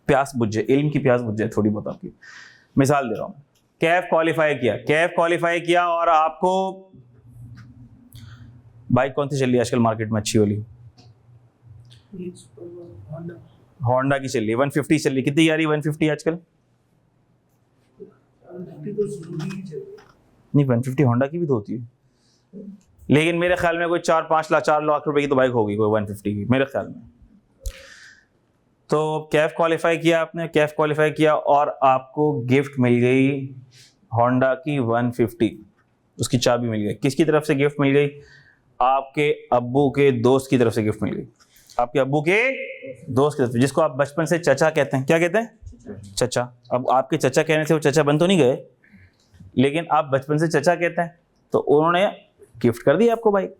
प्यास बुझ जाए, इल्म की प्यास बुझ जाए थोड़ी बहुत आपकी। मिसाल दे रहा हूं, कैफ क्वालिफाई किया, कैफ क्वालिफाई किया और आपको बाइक कौन सी चल रही है आजकल मार्केट में अच्छी वाली? होंडा की चल रही है, 150 चल रही है। कितनी आ रही है 150 आजकल? नहीं, 150 होंडा की भी तो होती है, लेकिन मेरे ख्याल में कोई 4 लाख रुपए की तो बाइक होगी कोई 150 की मेरे ख्याल में। तो कैफ क्वालिफाई किया आपने, कैफ क्वालिफाई किया और आपको गिफ्ट मिल गई होंडा की 150, उसकी चाबी मिल गई। किसकी तरफ से गिफ्ट मिल गई? आपके अब्बू के दोस्त की तरफ से गिफ्ट मिल गई। आपके अब्बू के दोस्त की तरफ से, जिसको आप बचपन से चचा कहते हैं। क्या कहते हैं? चचा। अब आपके चचा कहने से वो चचा बन तो नहीं गए, लेकिन आप बचपन से चचा कहते हैं, तो उन्होंने गिफ्ट कर दिया आपको बाइक।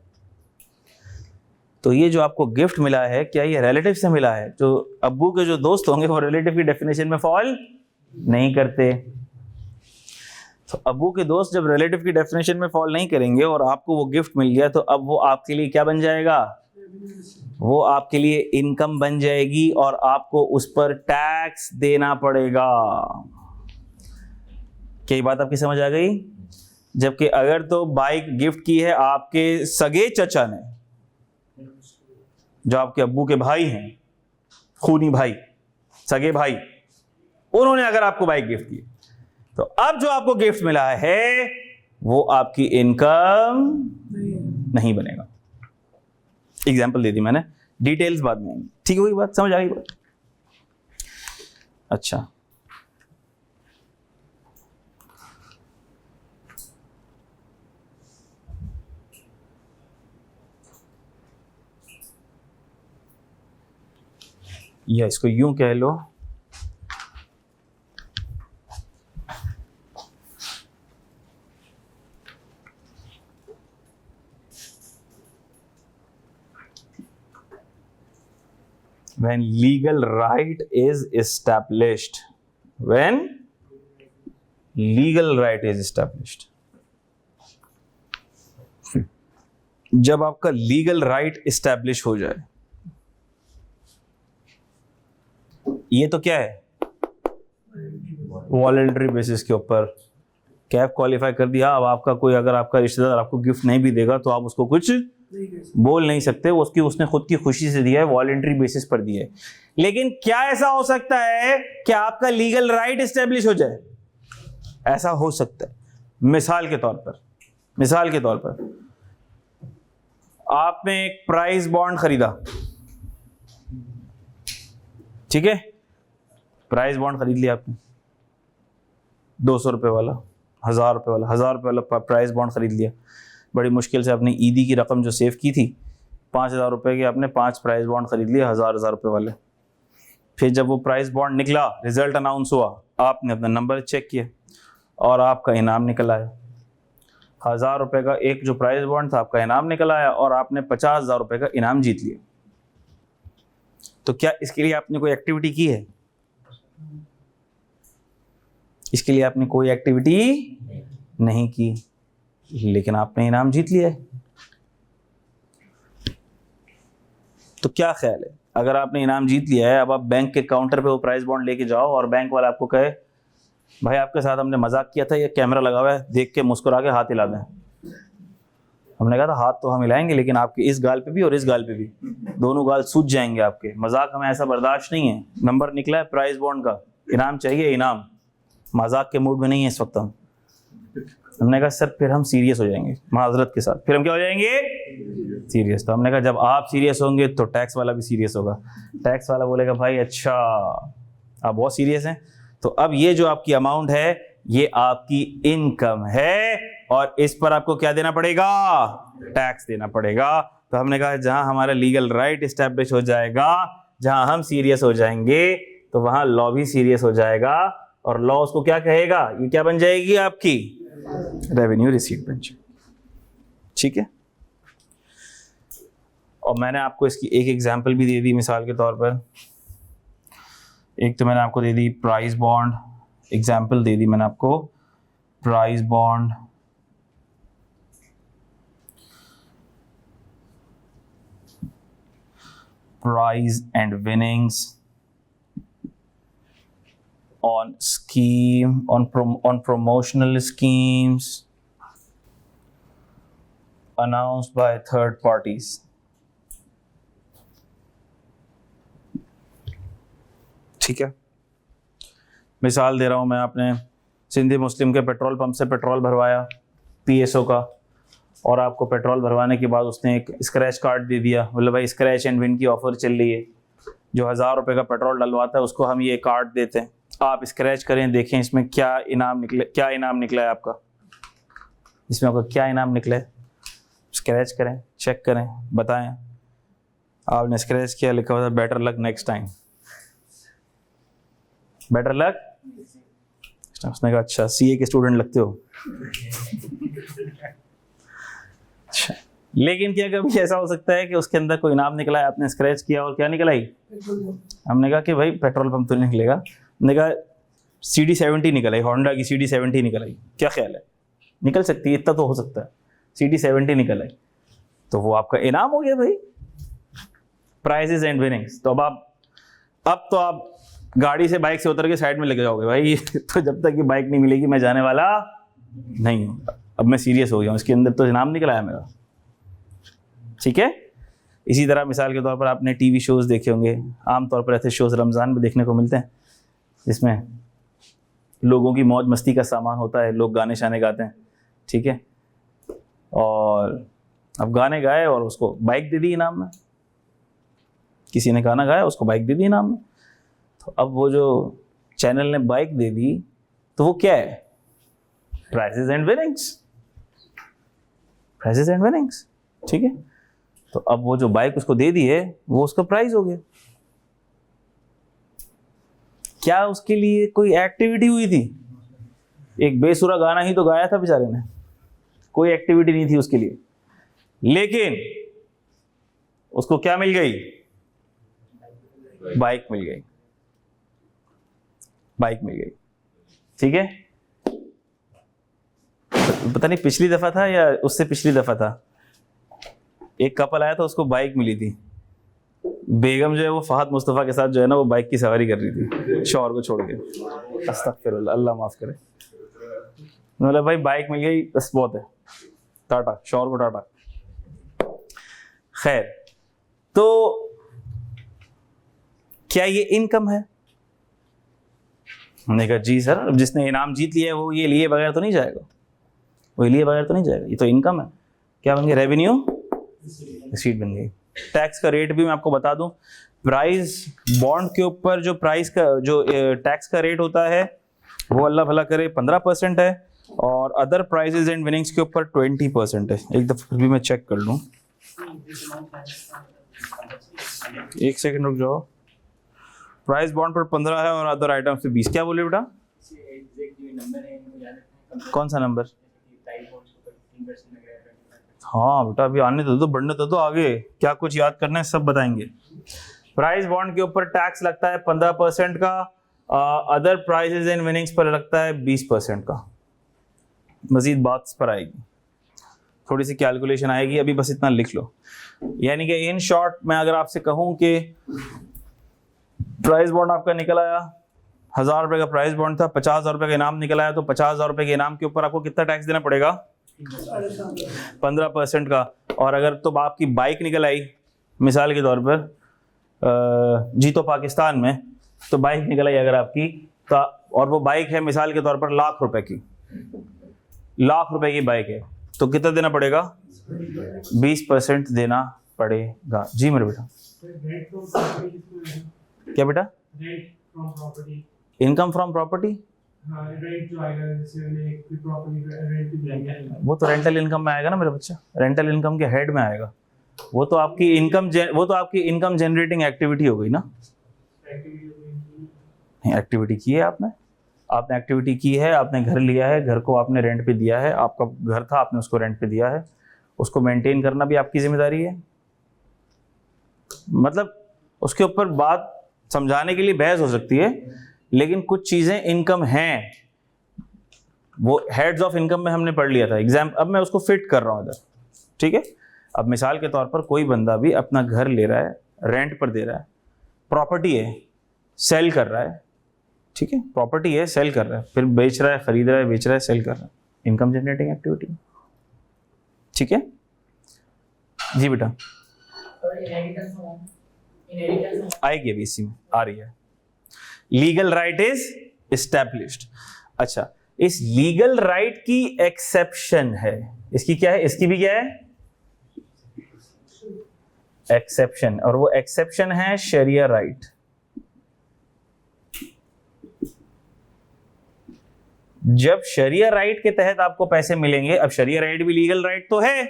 तो ये जो आपको गिफ्ट मिला है, क्या ये रिलेटिव से मिला है? जो अब्बू के जो दोस्त होंगे वो रिलेटिव की डेफिनेशन में फॉल नहीं करते। तो अब्बू के दोस्त जब रिलेटिव की डेफिनेशन में फॉल नहीं करेंगे और आपको वो गिफ्ट मिल गया, तो अब वो आपके लिए क्या बन जाएगा? वो आपके लिए इनकम बन जाएगी और आपको उस पर टैक्स देना पड़ेगा। क्या ये बात आपकी समझ आ गई? जबकि अगर तो बाइक गिफ्ट की है आपके सगे चचा ने, जो आपके अब्बू के भाई हैं, खूनी भाई, सगे भाई, उन्होंने अगर आपको बाइक गिफ्ट की, तो अब जो आपको गिफ्ट मिला है वो आपकी इनकम नहीं बनेगा। एग्जाम्पल दे दी मैंने, डिटेल्स बाद में आएंगी। ठीक होगी बात? समझ आ गई बात? अच्छा, या इसको यूं कह लो, when legal right is established, when legal right is established, जब आपका लीगल राइट एस्टैब्लिश हो जाए, ये तो क्या है? वॉलंटरी बेसिस के ऊपर कैप क्वालिफाई कर दिया। अब आपका कोई, अगर आपका रिश्तेदार आपको गिफ्ट नहीं भी देगा तो आप उसको कुछ बोल नहीं सकते, उसने खुद की खुशी से दिया है, वॉलंटरी बेसिस पर दिया है। लेकिन क्या ऐसा हो सकता है कि आपका लीगल राइट एस्टेब्लिश हो जाए? ऐसा हो सकता है। मिसाल के तौर पर आपने एक प्राइस बॉन्ड खरीदा, ठीक है? प्राइस बॉन्ड खरीद लिया आपने, 200 रुपए वाला, 1000 रुपए वाला, 1000 रुपए वाला प्राइस बॉन्ड खरीद लिया। बड़ी मुश्किल से अपनी ईदी की रकम जो सेव की थी, 5000 रुपए के, आपने 5 प्राइस बॉन्ड खरीद लिए 1000 रुपए वाले। फिर जब वो प्राइस बॉन्ड निकला, रिजल्ट अनाउंस हुआ, आपने अपना नंबर चेक किया और आपका इनाम निकल आया। 1000 रुपए का एक जो प्राइस बॉन्ड था, आपका इनाम निकल आया और आपने 50,000 रुपए का इनाम जीत लिया। तो क्या इसके लिए आपने कोई एक्टिविटी की है? इसके लिए आपने कोई एक्टिविटी नहीं की, लेकिन आपने इनाम जीत लिया है। तो क्या ख्याल है, अगर आपने इनाम जीत लिया है, अब आप बैंक के काउंटर पे वो प्राइस बॉन्ड लेके जाओ और बैंक वाला आपको कहे, भाई आपके साथ हमने मजाक किया था, ये कैमरा लगा हुआ है, देख के मुस्कुरा के हाथ हिला दें। हमने कहा था हाथ तो हम हिलाएंगे, लेकिन आपके इस गाल पे भी और इस गाल पे भी, दोनों गाल सूज जाएंगे आपके। मजाक हमें ऐसा बर्दाश्त नहीं है। नंबर निकला है प्राइस बॉन्ड का, इनाम चाहिए, इनाम। मजाक के मूड में नहीं है इस वक्त हम। हमने कहा सर फिर हम सीरियस हो जाएंगे, माजरत के साथ, फिर हम क्या हो जाएंगे? सीरियस। तो हमने कहा जब आप सीरियस होंगे तो टैक्स वाला भी सीरियस होगा। टैक्स वाला बोलेगा भाई अच्छा आप बहुत सीरियस हैं, तो अब ये जो आपकी अमाउंट है ये आपकी इनकम है और इस पर आपको क्या देना पड़ेगा? टैक्स देना पड़ेगा। तो हमने कहा जहां हमारा लीगल राइट एस्टैब्लिश हो जाएगा, जहां हम सीरियस हो जाएंगे, तो वहां लॉ भी सीरियस हो जाएगा और लॉ उसको क्या कहेगा? ये क्या बन जाएगी? आपकी रेवेन्यू रिसीट बन जाएगी। ठीक है? और मैंने आपको इसकी एक एग्जांपल भी दे दी मिसाल के तौर पर। एक तो मैंने आपको दे दी प्राइस बॉन्ड, एग्जांपल दे दी मैंने आपको price bond, prize and winnings on scheme, on promotional schemes announced by third parties. ठीक है? मिसाल दे रहा हूं मैं, आपने सिंधी मुस्लिम के पेट्रोल पंप से पेट्रोल भरवाया PSO का, और आपको पेट्रोल भरवाने के बाद उसने एक स्क्रैच कार्ड दे दिया, बोले भाई स्क्रैच एंड विन की ऑफर चल रही है, जो 1000 रुपए का पेट्रोल डलवाता है उसको हम ये कार्ड देते हैं, आप स्क्रैच करें, देखें इसमें क्या इनाम निकला है आपका, इसमें आपका क्या इनाम निकला है, स्क्रैच करें, चेक करें, बताएं। आपने स्क्रैच किया, लिखा हुआ था better luck next time, better luck. उसने कहा अच्छा सीए के स्टूडेंट लगते हो। अच्छा, लेकिन क्या कभी ऐसा हो सकता है कि उसके अंदर कोई इनाम निकला है, आपने स्क्रैच किया और क्या निकला ही? हमने कहा कि भाई पेट्रोल पंप तो नहीं निकलेगा, हमने कहा CD70 निकल आई, होंडा की CD70 निकल आई, क्या ख्याल है? निकल सकती है, इतना तो हो सकता है, CD70 निकल आई, तो वो आपका इनाम हो गया भाई, प्राइजेस एंड विनिंग्स। तो अब तो आप गाड़ी से, बाइक से उतर के साइड में लेके जाओगे भाई। तो जब तक ये बाइक नहीं मिलेगी मैं जाने वाला नहीं हूँ। अब मैं सीरियस हो गया हूँ, इसके अंदर तो इनाम निकल आया मेरा, ठीक है। इसी तरह मिसाल के तौर पर आपने टीवी शोज देखे होंगे, आमतौर पर ऐसे शोज रमज़ान में देखने को मिलते हैं जिसमें लोगों की मौज मस्ती का सामान होता है, लोग गाने शाने गाते हैं, ठीक है। और अब गाने गाए और उसको बाइक दे दी इनाम में, किसी ने गाना गाया उसको बाइक दे दी इनाम में। तो अब वो जो चैनल ने बाइक दे दी तो वो क्या है? Prizes and winnings, prizes and winnings, ठीक है। तो अब वो जो बाइक उसको दे दी है वो उसका प्राइज हो गया। क्या उसके लिए कोई एक्टिविटी हुई थी? एक बेसुरा गाना ही तो गाया था बेचारे ने, कोई एक्टिविटी नहीं थी उसके लिए, लेकिन उसको क्या मिल गई? बाइक मिल गई, बाइक मिल गई, ठीक है। पता नहीं पिछली दफा था या उससे पिछली दफा था, एक कपल आया था, उसको बाइक मिली थी, बेगम जो है वो फहद मुस्तफ़ा के साथ जो है ना वो बाइक की सवारी कर रही थी शौहर को छोड़ के। अस्तगफिरुल्लाह, अल्लाह माफ करे। बोला भाई बाइक मिल गई बस बहुत है, टाटा, शौहर को टाटा। खैर, तो क्या ये इनकम है? हमने कहा जी सर, अब जिसने इनाम जीत लिया है वो ये लिए बगैर तो नहीं जाएगा, वो लिए बगैर तो नहीं जाएगा, ये तो इनकम है। क्या बन गया? रेवेन्यू रिसीट बन गई। टैक्स का रेट भी मैं आपको बता दूं, प्राइस बॉन्ड के ऊपर जो प्राइस का जो टैक्स का रेट होता है वो अल्लाह भला करे 15% है, और अदर प्राइजेज एंड विनिंग्स के ऊपर 20% है। एक दफा भी मैं चेक कर लूं, एक सेकंड रुक जाओ। प्राइस बॉन्ड पर 15 है और अदर आइटम्स पे 20। क्या बोले बेटा? कौन सा नंबर? हाँ बेटा अभी आने तो दो, बढ़ने तो दो, आगे क्या कुछ याद करना है सब बताएंगे। प्राइस बॉन्ड के ऊपर टैक्स लगता है 15% का, अदर प्राइजेज एंड विनिंग्स पर लगता है 20% का। मजीद बात इस पर आएगी, थोड़ी सी कैलकुलेशन आएगी, अभी बस इतना लिख लो। यानी कि इन शॉर्ट मैं अगर आपसे कहूं कि प्राइस बॉन्ड आपका निकल आया, 1000 रुपए का प्राइस बॉन्ड था, 50,000 रुपए का इनाम निकल आया, तो 50,000 रुपए के इनाम के ऊपर आपको कितना टैक्स देना पड़ेगा? 15% का। और अगर तो आपकी बाइक निकल आई मिसाल के तौर पर जीतो पाकिस्तान में, तो बाइक निकल आई अगर आपकी तो, और वो बाइक है मिसाल के तौर पर लाख रुपए की, लाख रुपए की बाइक है, तो कितना देना पड़ेगा? 20% देना पड़ेगा। जी मेरे बेटा। क्या बेटा? इनकम फ्रॉम प्रॉपर्टी, वो तो रेंटल इनकम में आएगा ना मेरा बच्चा, रेंटल इनकम के हेड में आएगा। वो तो आपकी इनकम जनरेटिंग एक्टिविटी हो गई ना। एक्टिविटी की है आपने एक्टिविटी की है, आपने घर लिया है, घर को आपने रेंट पे दिया है, आपका घर था आपने उसको रेंट पे दिया है, उसको मेंटेन करना भी आपकी जिम्मेदारी है। मतलब उसके ऊपर बात समझाने के लिए बहस हो सकती है, लेकिन कुछ चीजें इनकम हैं, वो हेड्स ऑफ इनकम में हमने पढ़ लिया था एग्जाम। अब मैं उसको फिट कर रहा हूं इधर, ठीक है। अब मिसाल के तौर पर कोई बंदा भी अपना घर ले रहा है, रेंट पर दे रहा है, प्रॉपर्टी है, सेल कर रहा है, ठीक है, प्रॉपर्टी है, सेल कर रहा है, फिर बेच रहा है, खरीद रहा है, बेच रहा है, सेल कर रहा है, इनकम जनरेटिंग एक्टिविटी, ठीक है। जी बेटा आएगी अभी, इसी में आ रही है। Legal right is established. अच्छा, इस लीगल राइट की एक्सेप्शन है, इसकी क्या है? इसकी भी क्या है? एक्सेप्शन, और वो एक्सेप्शन है शरिया राइट। जब शरिया राइट के तहत आपको पैसे मिलेंगे, अब शरिया राइट भी लीगल राइट तो है,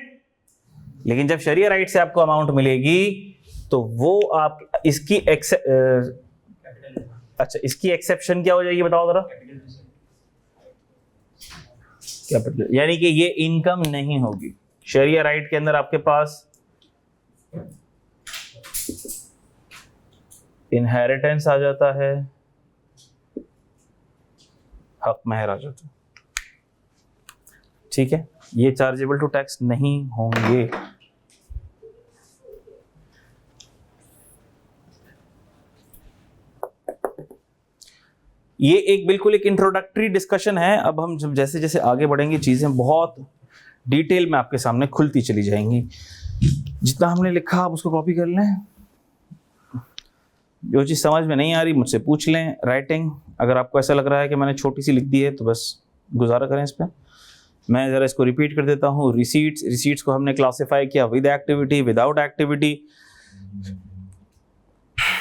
लेकिन जब शरिया राइट से आपको अमाउंट मिलेगी तो वो आप इसकी इसकी एक्सेप्शन क्या हो जाएगी बताओ जरा। कैपिटल, यानी कि ये इनकम नहीं होगी। शरिया राइट के अंदर आपके पास इनहेरिटेंस आ जाता है, हक महर आ जाता है, ठीक है, ये चार्जेबल टू टैक्स नहीं होंगे। ये एक बिल्कुल एक इंट्रोडक्टरी डिस्कशन है। अब हम जब जैसे जैसे आगे बढ़ेंगे चीजें बहुत डिटेल में आपके सामने खुलती चली जाएंगी। जितना हमने लिखा आप उसको कॉपी कर लें, जो चीज़ समझ में नहीं आ रही मुझसे पूछ लें। राइटिंग अगर आपको ऐसा लग रहा है कि मैंने छोटी सी लिख दी है तो बस गुजारा करें इस पर। मैं ज़रा इसको रिपीट कर देता हूँ। रिसीट्स को हमने क्लासिफाई किया with activity, without activity.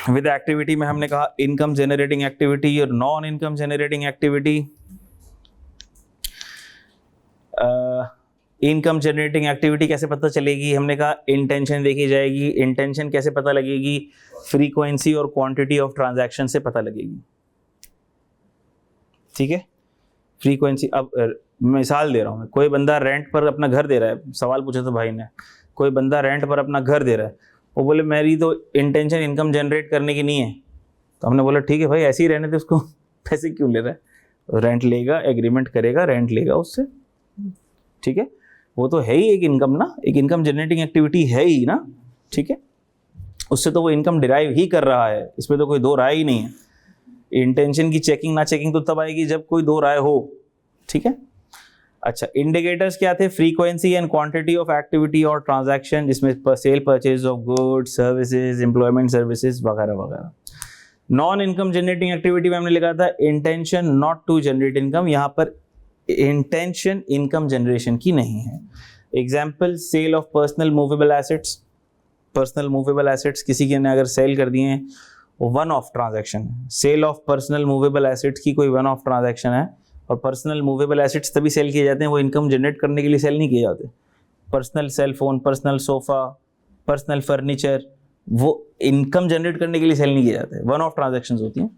With activity में हमने कहा इनकम जनरेटिंग एक्टिविटी और non income generating activity. Income generating activity कैसे पता चलेगी, हमने कहा इंटेंशन देखी जाएगी। इंटेंशन कैसे पता लगेगी, फ्रीक्वेंसी और क्वांटिटी ऑफ ट्रांजैक्शन से पता लगेगी, ठीक है। फ्रीक्वेंसी, अब मिसाल दे रहा हूँ मैं, कोई बंदा रेंट पर अपना घर दे रहा है, सवाल पूछा था भाई ने, कोई बंदा रेंट पर अपना घर दे रहा है, वो बोले मेरी तो इंटेंशन इनकम जनरेट करने की नहीं है, तो हमने बोला ठीक है भाई ऐसे ही रहने दे उसको, पैसे क्यों ले रहा है, रेंट लेगा, एग्रीमेंट करेगा, रेंट लेगा उससे, ठीक है, वो तो है ही एक इनकम ना, एक इनकम जनरेटिंग एक्टिविटी है ही ना, ठीक है, उससे तो वो इनकम डिराइव ही कर रहा है, इसमें तो कोई दो राय ही नहीं है। इंटेंशन की चेकिंग ना चेकिंग तो तब आएगी जब कोई दो राय हो, ठीक है। अच्छा, इंडिकेटर्स क्या थे, frequency and quantity of activity और ट्रांजैक्शन, जिसमें cell purchase of goods, services, employment services वगैरह वगैरह। नॉन इनकम जनरेटिंग एक्टिविटी में हमने लिखा था intention not to generate income, यहाँ पर इंटेंशन इनकम जनरेशन की नहीं है। Example, sale of personal movable assets. Personal movable assets किसी के ने अगर सेल कर दिए हैं, वन ऑफ ट्रांजैक्शन है। Sale of personal movable assets की कोई वन ऑफ ट्रांजैक्शन है, और पर्सनल मूवेबल एसेट्स तभी सेल किए जाते हैं, वो इनकम जनरेट करने के लिए सेल नहीं किए जाते। Personal cell phone, personal sofa, personal furniture, वो इनकम जनरेट करने के लिए सेल नहीं किए जाते, वन ऑफ ट्रांजैक्शंस होती हैं।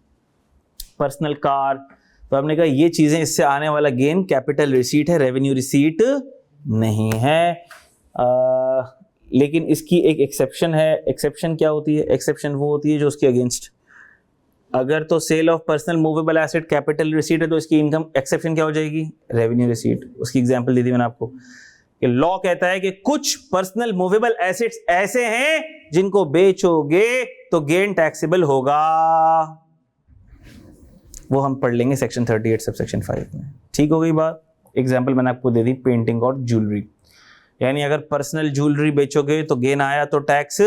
पर्सनल कार, तो हमने कहा ये चीज़ें, इससे आने वाला गेन कैपिटल रिसीट है, रेवेन्यू रिसीट नहीं है। लेकिन इसकी एक एक्सेप्शन है। एक्सेप्शन क्या होती है, एक्सेप्शन वो होती है जो उसके अगेंस्ट, अगर तो sale of personal movable asset capital receipt है तो इसकी इनकम एक्सेप्शन क्या हो जाएगी, रेवेन्यू रिसीट। उसकी एग्जांपल दी थी मैंने आपको कि लॉ कहता है कि कुछ पर्सनल मूवेबल एसेट्स ऐसे हैं जिनको बेचोगे तो गेन टैक्सेबल होगा, वो हम पढ़ लेंगे सेक्शन 38 सब सेक्शन 5 में, ठीक हो गई बात। एग्जाम्पल मैंने आपको दे दी, पेंटिंग और ज्वेलरी, यानी अगर पर्सनल ज्वेलरी बेचोगे तो गेन आया तो टैक्स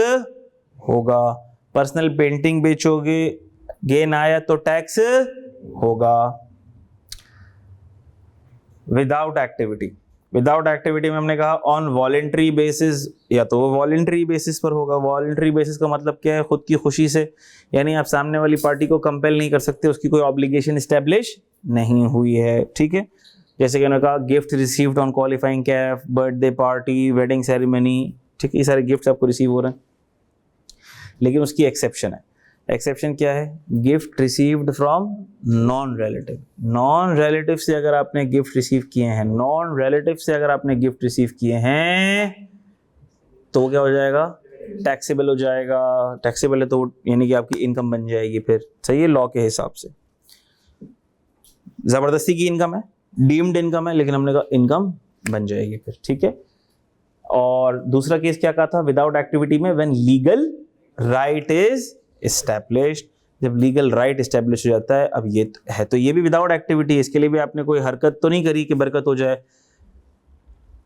होगा, पर्सनल पेंटिंग बेचोगे गेन आया तो टैक्स होगा। विदाउट एक्टिविटी, विदाउट एक्टिविटी में हमने कहा ऑन वॉलेंट्री बेसिस, या तो वो वॉलेंट्री बेसिस पर होगा। वॉलेंट्री बेसिस का मतलब क्या है, खुद की खुशी से, यानी आप सामने वाली पार्टी को कंपेल नहीं कर सकते, उसकी कोई ऑब्लिगेशन एस्टैब्लिश नहीं हुई है, ठीक है। जैसे कि उन्होंने कहा gift received on qualifying Kaif, birthday party, wedding ceremony, ठीक है, ये सारे गिफ्ट आपको रिसीव हो रहे हैं, लेकिन उसकी एक्सेप्शन है। एक्सेप्शन क्या है, gift received from non relative. Non relative से अगर आपने गिफ्ट रिसीव किए हैं, नॉन रिलेटिव से अगर आपने गिफ्ट रिसीव किए हैं तो क्या हो जाएगा, टैक्सेबल हो जाएगा। टैक्सेबल है तो यानी कि आपकी इनकम बन जाएगी फिर, सही है, लॉ के हिसाब से। जबरदस्ती की इनकम है, डीम्ड इनकम है, लेकिन हमने कहा इनकम बन जाएगी फिर, ठीक है। और दूसरा केस क्या कहा था, विदाउट एक्टिविटी में, when legal right is established, जब लीगल राइट एस्टैब्लिश हो जाता है। अब ये है तो ये भी विदाउट एक्टिविटी है, इसके लिए भी आपने कोई हरकत तो नहीं करी कि बरकत हो जाए।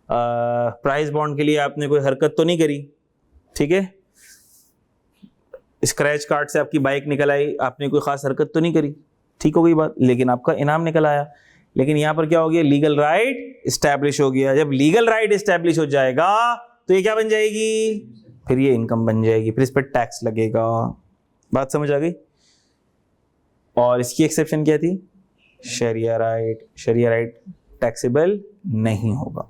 प्राइस बॉन्ड के लिए आपने कोई हरकत तो नहीं करी, ठीक है। स्क्रैच कार्ड से आपकी बाइक निकल आई, आपने कोई खास हरकत तो नहीं करी, ठीक हो गई बात, लेकिन आपका इनाम निकल आया। लेकिन यहां पर क्या हो गया, लीगल राइट एस्टैब्लिश हो गया। जब लीगल राइट एस्टैब्लिश हो जाएगा तो ये क्या बन जाएगी, फिर ये इनकम बन जाएगी, फिर इस पर टैक्स लगेगा। बात समझ आ गई। और इसकी एक्सेप्शन क्या थी, शरिया राइट टैक्सेबल नहीं होगा।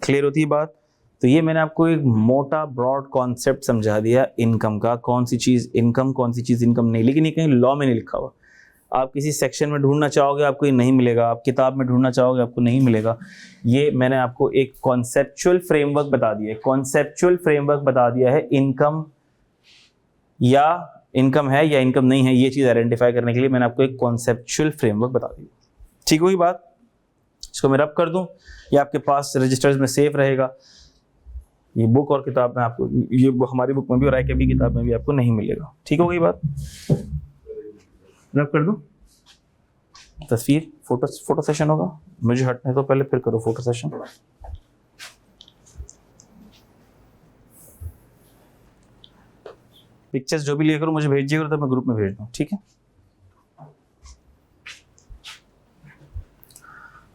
क्लियर होती है बात? तो ये मैंने आपको एक मोटा ब्रॉड कॉन्सेप्ट समझा दिया इनकम का, कौन सी चीज़ इनकम, कौन सी चीज़ इनकम नहीं। लेकिन ये कहीं लॉ में नहीं लिखा हुआ। आप किसी सेक्शन में ढूंढना चाहोगे आपको ये नहीं मिलेगा, आप किताब में ढूंढना चाहोगे आपको नहीं मिलेगा। ये मैंने आपको एक कॉन्सेप्चुअल फ्रेमवर्क बता दिया है, कॉन्सेप्चुअल फ्रेमवर्क बता दिया है इनकम या इनकम है या इनकम नहीं है, ये चीज़ आइडेंटिफाई करने के लिए मैंने आपको एक कॉन्सेप्चुअल फ्रेमवर्क बता दी। ठीक हुई बात? इसको मैं रब कर दूं, ये आपके पास रजिस्टर्स में सेफ रहेगा। ये बुक और किताब में आपको, ये हमारी बुक में भी और ICAP की किताब में भी आपको नहीं मिलेगा। ठीक हो गई बात? रब कर दूं? तस्वीर फोटो सेशन होगा, मुझे हटने तो पहले फिर करो फोटो सेशन। पिक्चर्स जो भी लिया करो मुझे भेजिएगा तो मैं ग्रुप में भेज दूं। ठीक है?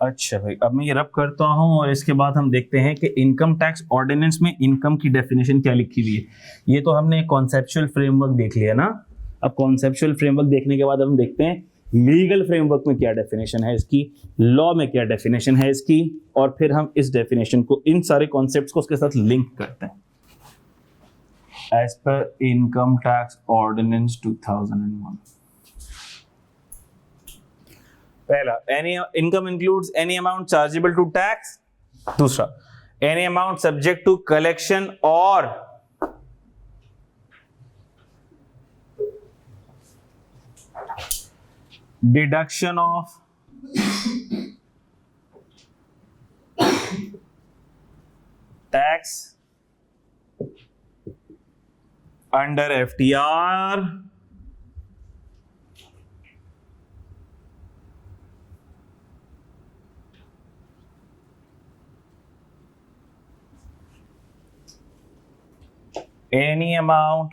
अच्छा भाई, अब मैं ये रब करता हूं और इसके बाद हम देखते हैं कि इनकम टैक्स ऑर्डिनेंस में इनकम की डेफिनेशन क्या लिखी हुई है। ये तो हमने कॉन्सेप्चुअल फ्रेमवर्क देख लिया ना। अब कॉन्सेप्चुअल फ्रेमवर्क देखने के बाद हम देखते हैं लीगल फ्रेमवर्क में क्या डेफिनेशन है इसकी, लॉ में क्या डेफिनेशन है इसकी, और फिर हम इस डेफिनेशन को, इन सारे कॉन्सेप्ट्स को उसके साथ लिंक करते हैं। As per income tax ordinance 2001, पहला, any income includes any amount chargeable to tax. दूसरा, any amount subject to collection और deduction of tax under FTR any amount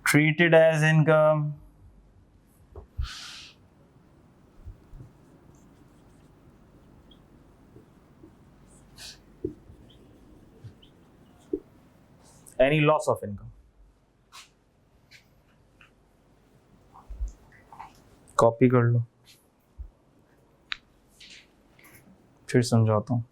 treated as income any loss of income। Copy कर लो, फिर समझाता हूं।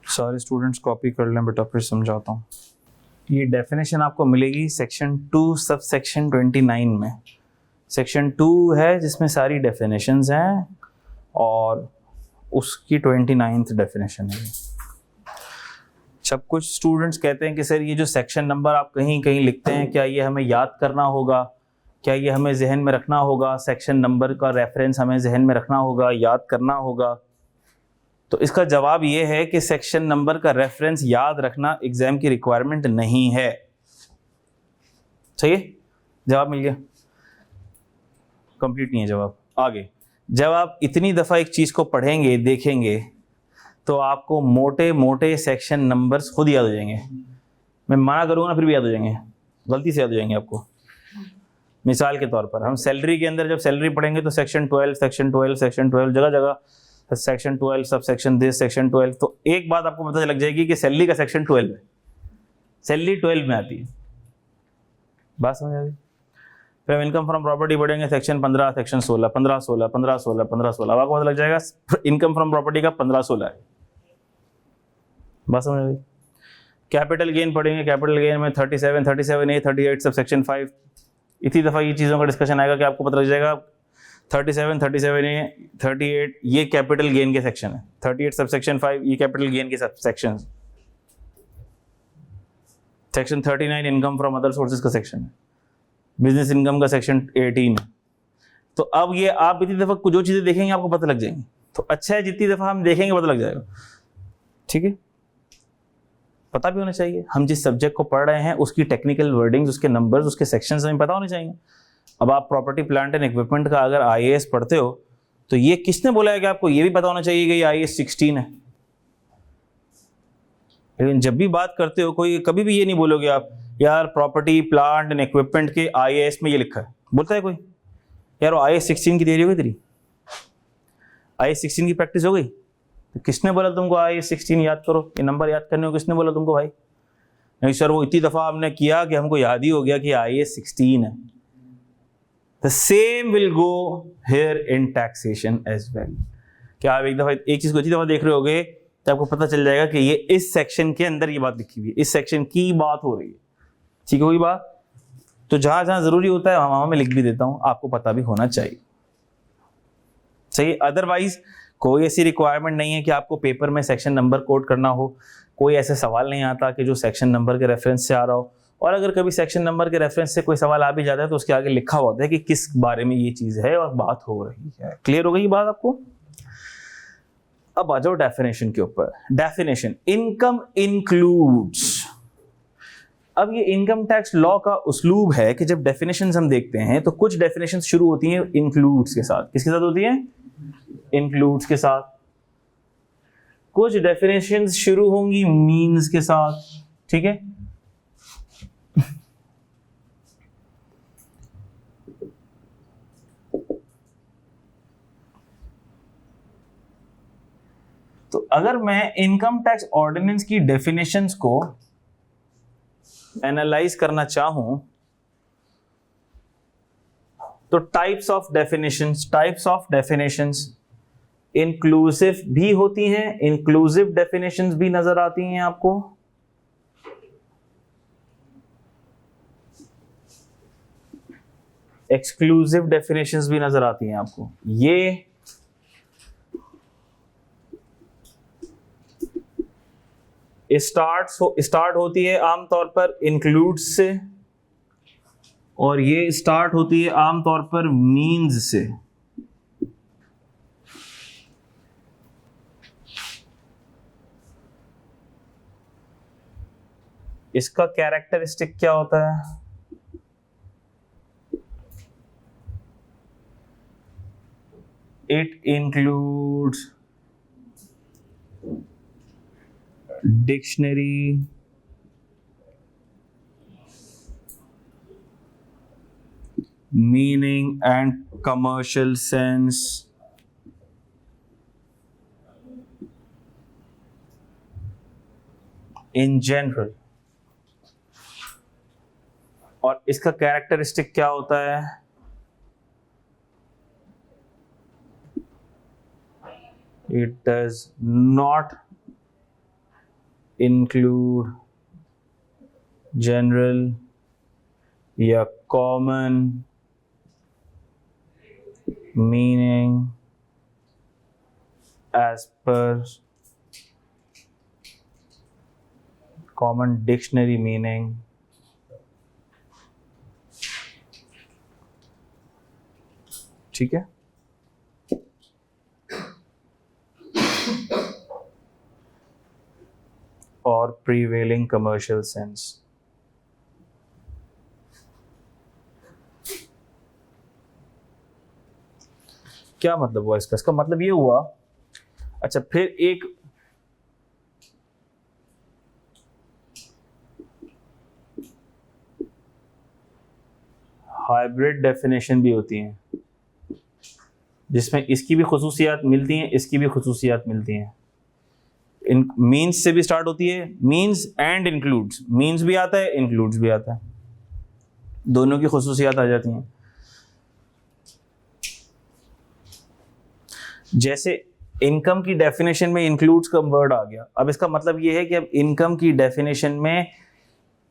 सारे students copy कर लें बेटा, फिर समझाता हूं। ये डेफिनेशन आपको मिलेगी सेक्शन 2 सब सेक्शन 29 में। सेक्शन 2 है जिसमें सारी डेफिनेशंस हैं और उसकी 29th डेफिनेशन है। सब कुछ स्टूडेंट्स कहते हैं कि सर ये जो सेक्शन नंबर आप कहीं कहीं लिखते हैं, क्या ये हमें याद करना होगा, क्या ये हमें जहन में रखना होगा, सेक्शन नंबर का रेफरेंस हमें जहन में रखना होगा, याद करना होगा? तो इसका जवाब ये है कि सेक्शन नंबर का रेफरेंस याद रखना एग्जाम की रिक्वायरमेंट नहीं है। सही है? जवाब मिल गया? कंप्लीट नहीं है जवाब। आगे, जब आप इतनी दफ़ा एक चीज़ को पढ़ेंगे देखेंगे तो आपको मोटे मोटे सेक्शन नंबर्स खुद याद हो जाएंगे। मैं मना करूँगा ना फिर भी याद हो जाएंगे, गलती से याद हो जाएंगे आपको। मिसाल के तौर पर हम सैलरी के अंदर जब सैलरी पढ़ेंगे तो सेक्शन 12 जगह जगह section 12 sub section this section 12। तो एक बात आपको पता लग जाएगी कि सैलरी का सेक्शन 12 है, सैलरी 12 में आती है। बात समझ आ गई? फिर हम इनकम फ्रॉम प्रॉपर्टी पढ़ेंगे सेक्शन 15 सेक्शन 16 15 16 15 16 15 16। अब आपको पता लग जाएगा इनकम फ्रॉम प्रॉपर्टी का 15 16 है। बात समझ आ गई? कैपिटल गेन पढ़ेंगे, कैपिटल गेन में 37 37A 38 सब सेक्शन 5। इतनी दफ़ा ये चीज़ों का डिस्कशन आएगा कि आपको पता लग जाएगा 37 37A 38 ये कैपिटल गेन के सेक्शन है, 38 सब सेक्शन 5 ये कैपिटल गेन के sub section, section 39 income from other sources का सेक्शन है, बिजनेस इनकम का सेक्शन 18 है। तो अब ये आप इतनी दफ़ा जो चीज़ें देखेंगे आपको पता लग जाएंगी। तो अच्छा है जितनी दफ़ा हम देखेंगे पता लग जाएगा। ठीक है? पता भी होना चाहिए हम जिस सब्जेक्ट को पढ़ रहे हैं उसकी टेक्निकल वर्डिंग्स, उसके नंबर्स, उसके सेक्शंस हमें पता होने चाहिए। अब आप प्रॉपर्टी प्लांट एंड इक्विपमेंट का अगर IAS पढ़ते हो तो ये किसने बोला है कि आपको ये भी पता होना चाहिए कि ये IAS 16 है। लेकिन जब भी बात करते हो कोई कभी भी ये नहीं बोलोगे आप यार प्रॉपर्टी प्लांट एंड इक्विपमेंट के IAS में ये लिखा है। बोलता है कोई यार वो IAS 16 की तैयारी हो गई तेरी, IAS 16 की प्रैक्टिस हो गई? तो किसने बोला तुमको IAS 16 याद करो, ये नंबर याद करने को किसने बोला तुमको भाई? नहीं सर, वो इतनी दफा हमने किया कि हमको याद ही हो गया कि IAS 16 है। The same will go here in taxation as well। क्या आप एक चीज को इतनी दफा देख रहे होगे तो आपको पता चल जाएगा कि ये इस सेक्शन के अंदर ये बात लिखी हुई है, इस सेक्शन की बात हो रही है। ठीक है, वही बात। तो जहां जहां जरूरी होता है वहां मैं लिख भी देता हूं, आपको पता भी होना चाहिए। सही। अदरवाइज कोई ऐसी रिक्वायरमेंट नहीं है कि आपको पेपर में सेक्शन नंबर कोड करना हो, कोई ऐसा सवाल नहीं आता कि जो सेक्शन नंबर के रेफरेंस से आ रहा हो। और अगर कभी सेक्शन नंबर के रेफरेंस से कोई सवाल आ भी जाता है तो उसके आगे लिखा होता है कि किस बारे में ये चीज है और बात हो रही है। क्लियर हो गई बात आपको? अब आ जाओ डेफिनेशन के ऊपर। Definition, income includes. अब ये इनकम टैक्स लॉ का उस्लूब है कि जब डेफिनेशंस हम देखते हैं तो कुछ डेफिनेशंस शुरू होती हैं इंक्लूड्स के साथ। किसके साथ होती हैं? इंक्लूड्स के साथ। कुछ डेफिनेशंस शुरू होंगी मीन्स के साथ। ठीक है, तो अगर मैं इनकम टैक्स ऑर्डिनेंस की डेफिनेशंस को एनालाइज करना चाहूं तो टाइप्स ऑफ डेफिनेशंस इंक्लूसिव भी होती हैं, इंक्लूसिव डेफिनेशंस भी नजर आती हैं आपको, एक्सक्लूसिव डेफिनेशंस भी नजर आती हैं आपको। ये स्टार्ट होती है आमतौर पर इंक्लूड्स से और ये स्टार्ट होती है आमतौर पर मीन्स से। इसका कैरेक्टरिस्टिक क्या होता है? It includes dictionary, meaning and commercial sense, in general। और इसका कैरेक्टरिस्टिक क्या होता है? It does not include general या common meaning as per common dictionary meaning। ठीक है, और prevailing commercial sense। क्या मतलब हुआ इसका? इसका मतलब ये हुआ, अच्छा फिर एक हाइब्रिड डेफिनेशन भी होती है जिसमें इसकी भी खुसूसियात मिलती हैं, इसकी भी खुसूसियात मिलती हैं। इन मीन्स से भी स्टार्ट होती है, मीन्स एंड इंक्लूड्स, मीन्स भी आता है इंक्लूड्स भी आता है, दोनों की खुसूसियात आ जाती हैं। जैसे इनकम की डेफिनेशन में इंक्लूड्स का वर्ड आ गया, अब इसका मतलब ये है कि अब इनकम की डेफिनेशन में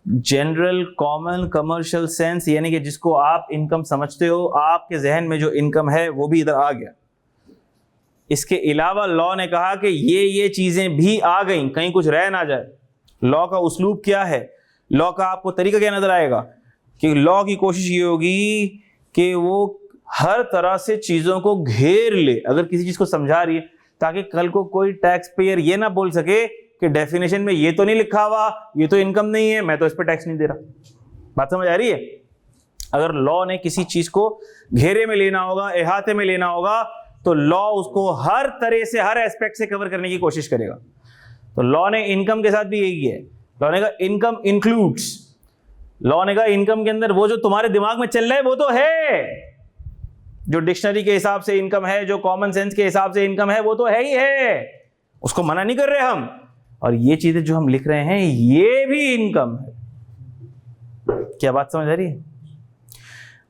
जनरल, कॉमन, कमर्शियल सेंस, यानी कि जिसको आप इनकम समझते हो, आपके जहन में जो इनकम है वो भी इधर आ गया। इसके अलावा लॉ ने कहा कि ये चीजें भी आ गई, कहीं कुछ रह ना जाए। लॉ का उस्लूब क्या है? लॉ का आपको तरीका क्या नजर आएगा कि लॉ की कोशिश ये होगी कि वो हर तरह से चीजों को घेर ले, अगर किसी चीज को समझा रही है, ताकि कल को कोई टैक्स पेयर ये ना बोल सके कि डेफिनेशन में ये तो नहीं लिखा हुआ, ये तो इनकम नहीं है, मैं तो इस पर टैक्स नहीं दे रहा। बात समझ आ रही है? अगर लॉ ने किसी चीज को घेरे में लेना होगा, अहाते में लेना होगा, तो लॉ उसको हर तरह से, हर एस्पेक्ट से कवर करने की कोशिश करेगा। तो लॉ ने इनकम के साथ भी यही है। लॉ ने कहा इनकम इंक्लूड्स, लॉ ने कहा इनकम के अंदर वो जो तुम्हारे दिमाग में चल रहा है वो तो है, जो डिक्शनरी के हिसाब से इनकम है, जो कॉमन सेंस के हिसाब से इनकम है, वो तो है ही है, उसको मना नहीं कर रहे हम, और ये चीजें जो हम लिख रहे हैं ये भी इनकम है। क्या बात समझ आ रही है?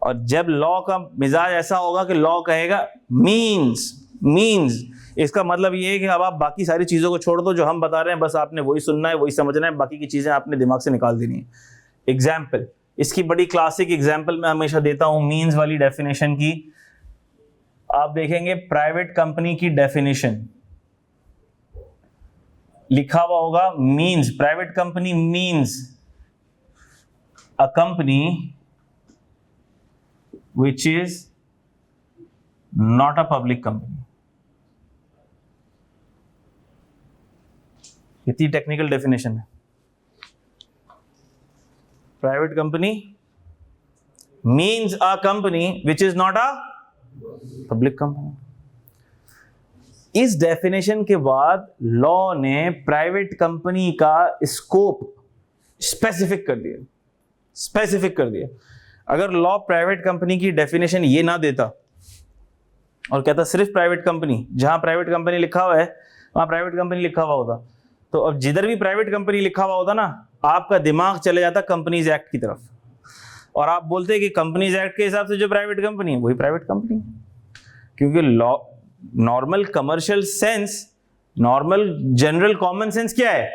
और जब लॉ का मिजाज ऐसा होगा कि लॉ कहेगा मीन्स, इसका मतलब ये है कि अब आप बाकी सारी चीजों को छोड़ दो, जो हम बता रहे हैं बस आपने वही सुनना है, वही समझना है, बाकी की चीजें आपने दिमाग से निकाल देनी है। एग्जाम्पल, इसकी बड़ी क्लासिक एग्जाम्पल मैं हमेशा देता हूं मीन्स वाली डेफिनेशन की। आप देखेंगे प्राइवेट कंपनी की डेफिनेशन लिखा हुआ होगा means, private company means a company which is not a public company। कितनी टेक्निकल डेफिनेशन है। Private company means a company which is not a public company। इस डेफिनेशन के बाद लॉ ने प्राइवेट कंपनी का स्कोप स्पेसिफिक कर दिया। अगर लॉ प्राइवेट कंपनी की डेफिनेशन ये ना देता और कहता सिर्फ प्राइवेट कंपनी, जहां प्राइवेट कंपनी लिखा हुआ है वहां प्राइवेट कंपनी लिखा हुआ होता, तो अब जिधर भी प्राइवेट कंपनी लिखा हुआ होता ना, आपका दिमाग चले जाता कंपनीज एक्ट की तरफ, और आप बोलते हैं कि कंपनीज एक्ट के हिसाब से जो प्राइवेट कंपनी है वही प्राइवेट कंपनी है। क्योंकि law, normal commercial sense, normal general common sense क्या है?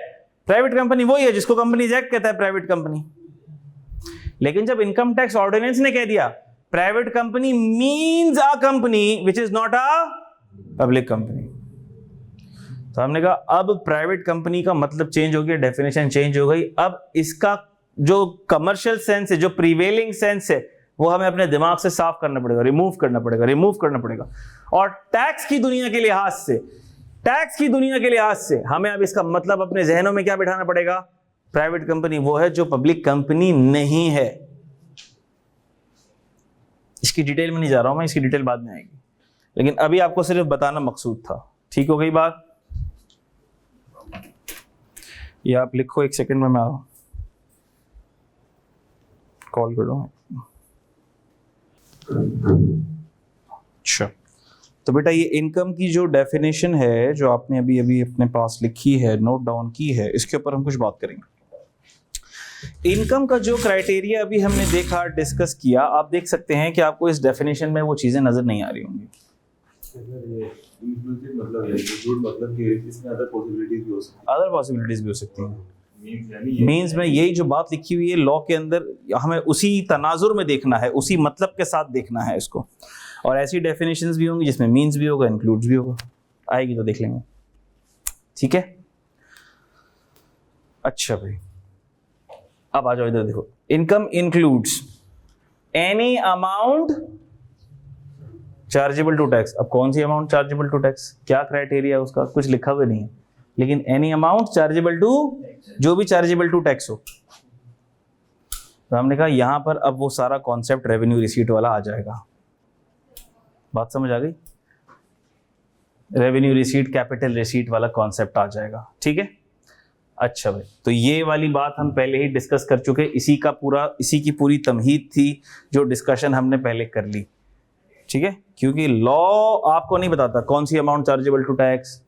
प्राइवेट कंपनी वही है जिसको कंपनीज एक्ट कहता है प्राइवेट कंपनी। लेकिन जब इनकम टैक्स ऑर्डिनेंस ने कह दिया private company means a company which is not a public company, तो हमने कहा अब प्राइवेट कंपनी का मतलब चेंज हो गया, डेफिनेशन चेंज हो गई। अब इसका जो कमर्शियल सेंस है, जो प्रीवेलिंग सेंस है, वो हमें अपने दिमाग से साफ करना पड़ेगा, रिमूव करना पड़ेगा। और टैक्स की दुनिया के लिहाज से हमें अब इसका मतलब अपने जहनों में क्या बिठाना पड़ेगा? प्राइवेट कंपनी वो है जो पब्लिक कंपनी नहीं है। इसकी डिटेल में नहीं जा रहा हूं मैं, इसकी डिटेल बाद में आएगी, लेकिन अभी आपको सिर्फ बताना मकसूद था। ठीक हो गई बात? ये आप लिखो, एक सेकंड में मैं आ रहा हूं, कॉल कर लो। अच्छा, तो बेटा ये इनकम की जो डेफिनेशन है जो आपने अभी अभी अपने पास लिखी है, नोट डाउन की है, इसके ऊपर हम कुछ बात करेंगे। इनकम का जो क्राइटेरिया अभी हमने देखा, डिस्कस किया, आप देख सकते हैं कि आपको इस डेफिनेशन में वो चीजें नजर नहीं आ रही होंगी। अदर पॉसिबिलिटीज भी हो सकती हैं। मीन्स में यही जो बात लिखी हुई है लॉ के अंदर, हमें उसी तनाजुर में देखना है, उसी मतलब के साथ देखना है इसको। और ऐसी डेफिनेशंस भी होंगी जिसमें मीन्स भी होगा, इंक्लूड्स भी होगा, आएगी तो देख लेंगे। ठीक है, अच्छा भाई, अब आ जाओ इधर देखो। Income includes any amount chargeable to tax. अब कौन सी अमाउंट चार्जेबल टू टैक्स, क्या क्राइटेरिया उसका, कुछ लिखा हुआ नहीं है, लेकिन एनी अमाउंट चार्जेबल टू, जो भी चार्जेबल टू टैक्स हो। तो हमने कहा यहां पर अब वो सारा कॉन्सेप्ट रेवेन्यू रिसीट वाला आ जाएगा। बात समझ आ गई? रेवेन्यू रिसीट, कैपिटल रिसीट वाला कॉन्सेप्ट आ जाएगा। ठीक है, अच्छा भाई, तो ये वाली बात हम पहले ही डिस्कस कर चुके, इसी की पूरी तमहीद थी जो डिस्कशन हमने पहले कर ली। ठीक है, क्योंकि लॉ आपको नहीं बताता कौन सी amount chargeable to tax.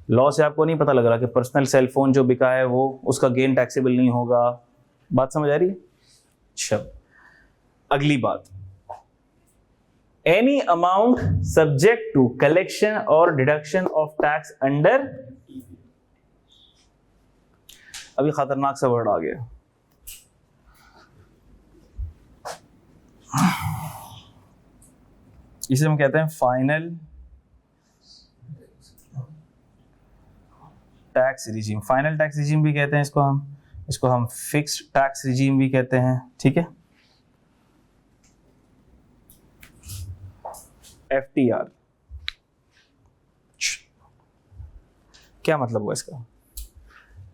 Law से आपको नहीं पता लग रहा कि पर्सनल सेलफोन जो बिका है वो, उसका गेन टैक्सेबल नहीं होगा। बात समझ आ रही है? अच्छा, अगली बात, any amount subject to collection और डिडक्शन ऑफ टैक्स अंडर, अभी खतरनाक सा वर्ड आ गया, इसे हम कहते हैं final tax regime. Final tax regime भी कहते हैं इसको हम फिक्स्ड टैक्स रिजीम भी कहते हैं। ठीक है, FTR क्या मतलब हुआ इसका?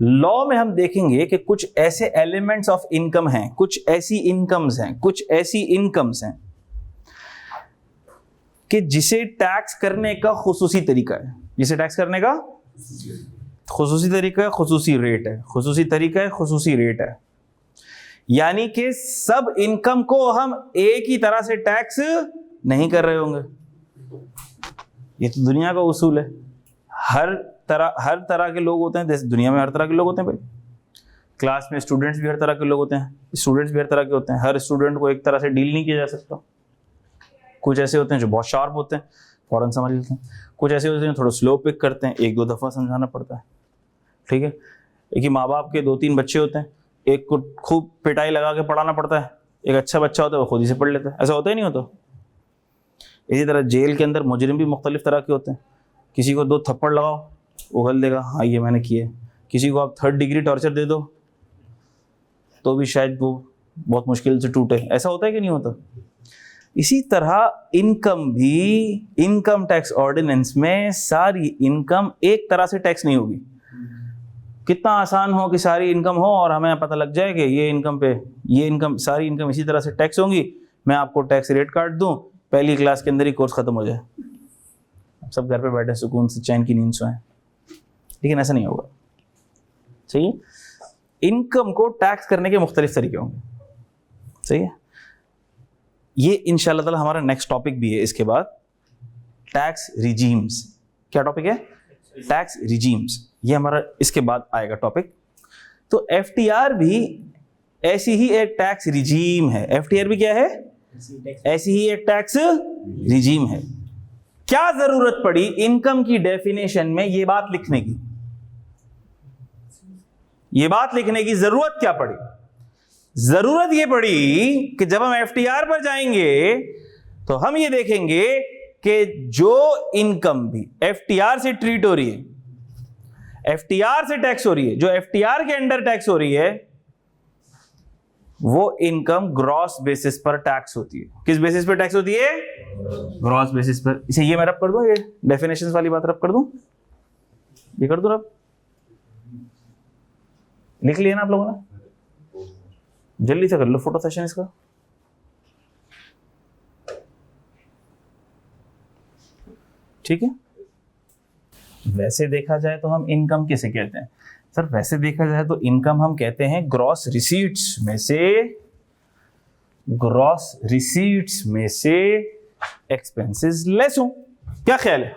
लॉ में हम देखेंगे कि कुछ ऐसे एलिमेंट्स ऑफ इनकम हैं, कुछ ऐसी इनकम्स हैं कि जिसे टैक्स करने का खुसूसी तरीका है, खुसूसी रेट है, यानी कि सब इनकम को हम एक ही तरह से टैक्स नहीं कर रहे होंगे। ये तो दुनिया का उसूल है, हर हर तरह के लोग होते हैं, दुनिया में हर तरह के लोग होते हैं भाई। क्लास में स्टूडेंट्स भी हर तरह के लोग होते हैं, स्टूडेंट्स भी हर तरह के होते हैं। हर स्टूडेंट को एक तरह से डील नहीं किया जा सकता। कुछ ऐसे होते हैं जो बहुत शार्प होते हैं, फौरन समझ लेते हैं। कुछ ऐसे होते हैं थोड़ा स्लो पिक करते हैं, 1-2 दफ़ा समझाना पड़ता है, ठीक है। एक ही माँ बाप के 2-3 बच्चे होते हैं, एक को खूब पिटाई लगा के पढ़ाना पड़ता है, एक अच्छा बच्चा होता है वो खुद ही से पढ़ लेता है। ऐसा होता ही नहीं होता। इसी तरह जेल के अंदर मुजरिम भी मुख्तलिफ तरह के होते हैं। किसी को 2 थप्पड़ लगाओ वो गल देगा, हाँ ये मैंने किए। किसी को आप 3rd डिग्री टॉर्चर दे दो तो भी शायद वो बहुत मुश्किल से टूटे। ऐसा होता है कि नहीं होता? इसी तरह इनकम भी, इनकम टैक्स ऑर्डिनेंस में सारी इनकम एक तरह से टैक्स नहीं होगी। कितना आसान हो कि सारी इनकम हो और हमें पता लग जाए कि ये इनकम पे, ये इनकम, सारी इनकम इसी तरह से टैक्स होंगी, मैं आपको टैक्स रेट काट दूं, पहली क्लास के अंदर ही कोर्स खत्म हो जाए, सब घर पे बैठे सुकून से चैन की नींद सोएं। लेकिन ऐसा नहीं होगा, सही है। इनकम को टैक्स करने के मुख्तलिफ तरीके होंगे, सही है। ये इंशाअल्लाह ताला हमारा नेक्स्ट टॉपिक भी है इसके बाद, टैक्स रिजीम्स। क्या टॉपिक है? Tax regimes. ये हमारा इसके बाद आएगा टॉपिक। तो एफटीआर भी ऐसी ही एक टैक्स रिजीम है। एफटीआर भी क्या है? ऐसी ही एक टैक्स रिजीम है। क्या जरूरत पड़ी इनकम की डेफिनेशन में ये बात लिखने की? ये बात लिखने की जरूरत क्या पड़ी? जरूरत ये पड़ी कि जब हम एफटीआर पर जाएंगे तो हम ये देखेंगे कि जो इनकम भी एफटीआर से ट्रीट हो रही है, एफटीआर से टैक्स हो रही है, जो एफटीआर के अंडर टैक्स हो रही है, वो इनकम ग्रॉस बेसिस पर टैक्स होती है। किस बेसिस पर टैक्स होती है? ग्रॉस बेसिस पर। इसे ये मैं रब कर दूं, ये डेफिनेशंस वाली बात रब कर दूं, ये कर दूं रब? लिख लिया ना आप लोगों ने? जल्दी से कर लो फोटो सेशन इसका। ठीक है। वैसे देखा जाए तो हम इनकम किसे कहते हैं सर? वैसे देखा जाए तो इनकम हम कहते हैं ग्रॉस रिसीट्स में से, ग्रॉस रिसीट्स में से एक्सपेंसेस लेस हो। क्या ख्याल है?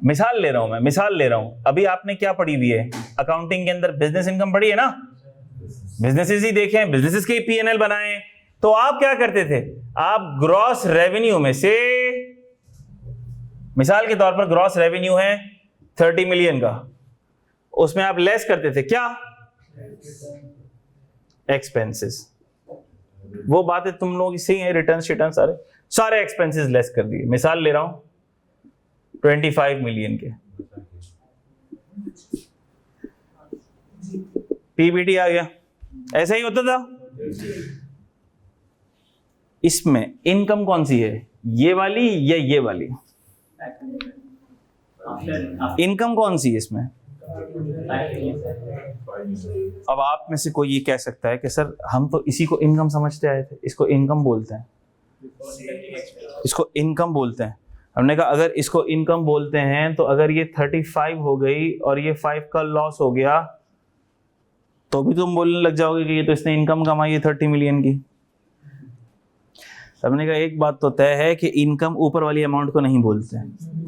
मिसाल ले रहा हूं मैं, मिसाल ले रहा हूं। अभी आपने क्या पढ़ी हुई है अकाउंटिंग के अंदर? बिजनेस इनकम पढ़ी है ना? बिजनेसेस ही देखे, बिजनेसेस के पीएनएल बनाए। तो आप क्या करते थे? आप ग्रॉस रेवेन्यू में से, मिसाल के तौर पर ग्रॉस रेवेन्यू है 30 मिलियन का, उसमें आप लेस करते थे क्या? एक्सपेंसेस। वो बातें तुम लोग सही है, रिटर्न शिटर्न सारे एक्सपेंसेस लेस कर दिए। मिसाल ले रहा हूं 25 मिलियन के, पीबीटी आ गया। ऐसा ही होता था। इसमें इनकम कौन सी है, ये वाली या ये वाली? इनकम कौन सी है इसमें? अब आप में से कोई ये कह सकता है कि सर हम तो इसी को इनकम समझते आए थे, इसको इनकम बोलते हैं, इसको इनकम बोलते हैं। हमने कहा अगर इसको इनकम बोलते हैं तो अगर ये 35 हो गई और ये 5 का लॉस हो गया तो भी तुम बोलने लग जाओगे कि ये तो इसने इनकम कमाई है 30 मिलियन की। हमने कहा एक बात तो तय है कि इनकम ऊपर वाली अमाउंट को नहीं बोलते हैं,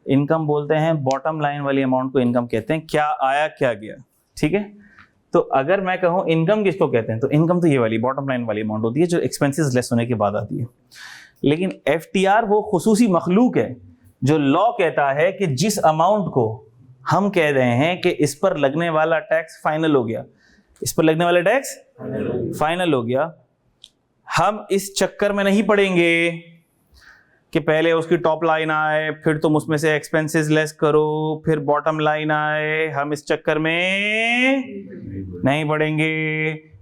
इनकम बोलते हैं बॉटम लाइन वाली अमाउंट को इनकम कहते हैं, क्या आया क्या गया। ठीक है। तो अगर मैं कहूँ इनकम किसको कहते हैं, तो इनकम तो ये वाली बॉटम लाइन वाली अमाउंट होती है जो एक्सपेंसेस लेस होने के बाद आती है। लेकिन एफटीआर वो खुसूसी मखलूक है जो लॉ कहता है कि जिस अमाउंट को हम कह रहे हैं कि इस पर लगने वाला टैक्स फाइनल हो गया, इस पर लगने वाला टैक्स फाइनल हो गया, हम इस चक्कर में नहीं पड़ेंगे कि पहले उसकी टॉप लाइन आए फिर तुम उसमें से एक्सपेंसेस लेस करो फिर बॉटम लाइन आए। हम इस चक्कर में नहीं पड़ेंगे।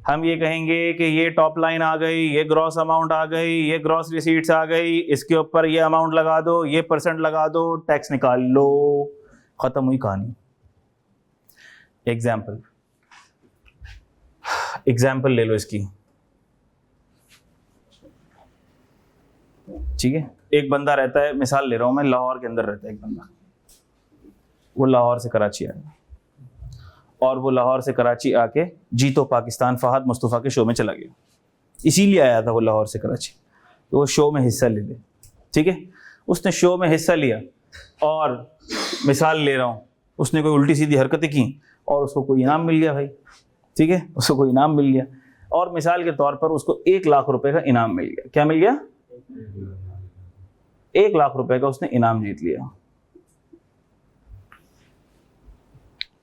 हम ये कहेंगे कि ये टॉप लाइन आ गई, ये ग्रॉस अमाउंट आ गई, ये ग्रॉस रिसीट्स आ गई, इसके ऊपर ये अमाउंट लगा दो, ये परसेंट लगा दो, टैक्स निकाल लो, खत्म हुई कहानी। एग्जाम्पल ले लो इसकी। ठीक है। एक बंदा रहता है, मिसाल ले रहा हूं मैं, लाहौर के अंदर रहता है एक बंदा। वो लाहौर से कराची आया और वो लाहौर से कराची आके जीतो पाकिस्तान फहद मुस्तफ़ा के शो में चला गया। इसीलिए आया था वो लाहौर से कराची, तो वो शो में हिस्सा ले ले। ठीक है। उसने शो में हिस्सा लिया और मिसाल ले रहा हूँ, उसने कोई उल्टी सीधी हरकतें की और उसको कोई इनाम मिल गया भाई, ठीक है, उसको कोई इनाम मिल गया और मिसाल के तौर पर उसको 1 लाख रुपए का इनाम मिल गया। क्या मिल गया? 1 लाख रुपए का उसने इनाम जीत लिया।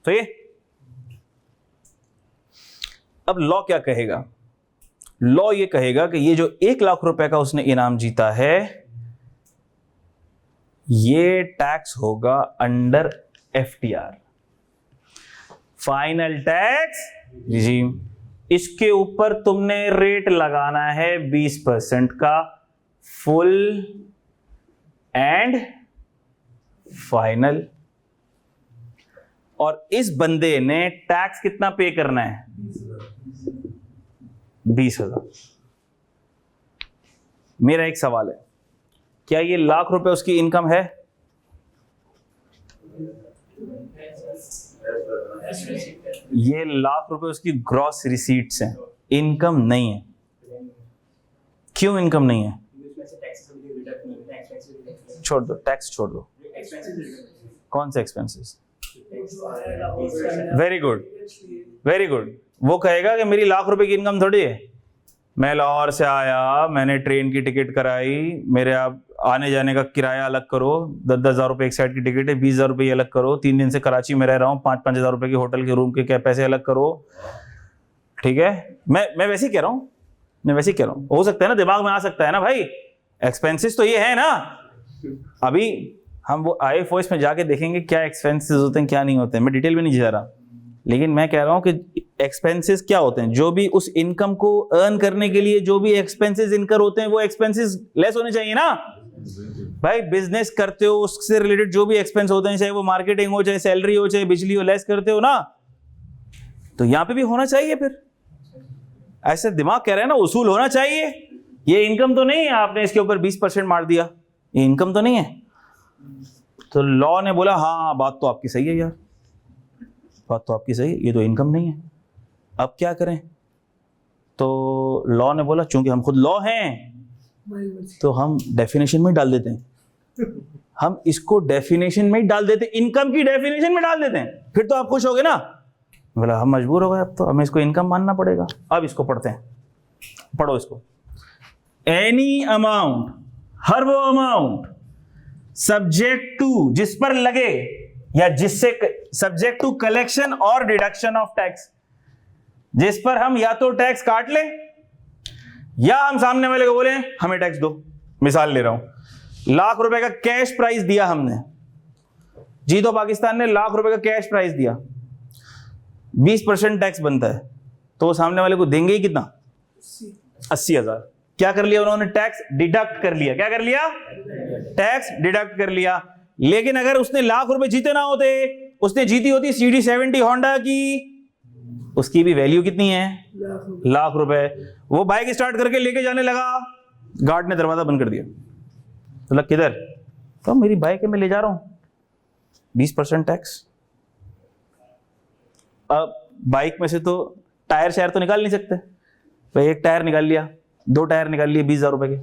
तो ये अब लॉ क्या कहेगा? लॉ ये कहेगा कि ये जो 1 लाख रुपए का उसने इनाम जीता है, ये टैक्स होगा under FTR, final tax regime. इसके ऊपर तुमने रेट लगाना है 20% का, फुल एंड फाइनल। और इस बंदे ने टैक्स कितना पे करना है? 20,000। मेरा एक सवाल है, क्या ये 1 लाख रुपए उसकी इनकम है? ये 1 लाख रुपए उसकी ग्रॉस रिसीट्स हैं, इनकम नहीं है। क्यों इनकम नहीं है? छोड़ दो, टैक्स छोड़ दो। कौन से expenses? Very good, very good. वो कहेगा कि मेरी 1 लाख रुपए की इनकम थोड़ी है, मैं लाहौर से आया, मैंने ट्रेन की टिकट कराई, मेरे आप आने जाने का किराया अलग करो, 10-10 हज़ार रुपए एक साइड की टिकट है, 20 हज़ार रुपये अलग करो, 3 दिन से कराची में रह रहा हूँ, 5-5 हज़ार रुपए के होटल के रूम के क्या पैसे अलग करो, ठीक है। मैं वैसे ही कह रहा हूँ, मैं वैसे ही कह रहा हूँ, हो सकता है ना दिमाग में आ सकता है ना भाई, एक्सपेंसेस तो ये है ना। अभी हम वो IF में जाके देखेंगे क्या एक्सपेंसेस होते हैं क्या नहीं होते हैं, मैं डिटेल में नहीं जा रहा, लेकिन मैं कह रहा हूं कि एक्सपेंसेस क्या होते हैं। जो भी उस इनकम को अर्न करने के लिए जो भी एक्सपेंसेस इनकर होते हैं वो एक्सपेंसेस लेस होने चाहिए ना भाई। बिजनेस करते हो उससे रिलेटेड जो भी एक्सपेंस होते हैं, चाहे वो मार्केटिंग हो, चाहे सैलरी हो, चाहे बिजली हो, लेस करते हो ना, तो यहां पे भी होना चाहिए। फिर ऐसे दिमाग कह रहे हैं ना उसूल होना चाहिए। ये इनकम तो नहीं है, आपने इसके ऊपर 20% मार दिया, ये इनकम तो नहीं है। तो लॉ ने बोला हाँ बात तो आपकी सही है यार, बात तो आपकी सही है, ये तो इनकम नहीं है, अब क्या करें? तो लॉ ने बोला चूंकि हम खुद लॉ हैं तो हम डेफिनेशन में डाल देते हैं, हम इसको डेफिनेशन में ही डाल देते हैं, इनकम की डेफिनेशन में डाल देते हैं, फिर तो आप खुश होगे ना। बोला हम मजबूर हो गए, अब तो हमें इसको इनकम मानना पड़ेगा। अब इसको पढ़ते हैं, पढ़ो इसको। एनी अमाउंट, हर वो अमाउंट सब्जेक्ट टू, जिस पर लगे या जिससे, सब्जेक्ट टू कलेक्शन और डिडक्शन ऑफ टैक्स, जिस पर हम या तो टैक्स काट लें या हम सामने वाले को बोले हमें टैक्स दो। मिसाल ले रहा हूं, 1 लाख रुपए का कैश प्राइस दिया हमने, जीतो पाकिस्तान ने 1 लाख रुपए का कैश प्राइस दिया, 20% टैक्स बनता है, तो सामने वाले को देंगे ही कितना? 80,000। क्या कर लिया उन्होंने? टैक्स डिडक्ट कर लिया। क्या कर लिया? टैक्स डिडक्ट कर लिया। लेकिन अगर उसने 1 लाख रुपए जीते ना होते, उसने जीती होती CD70 होंडा की, उसकी भी वैल्यू कितनी है? 1 लाख रुपए। वो बाइक स्टार्ट करके लेके जाने लगा, गार्ड ने दरवाजा बंद कर दिया। तो लग किधर? तो मेरी बाइक है, मैं ले जा रहा हूं, 20% टैक्स। अब बाइक में से तो टायर शायर तो निकाल नहीं सकते भाई, एक टायर निकाल लिया, 2 टायर निकाल लिए 20,000 रुपए के।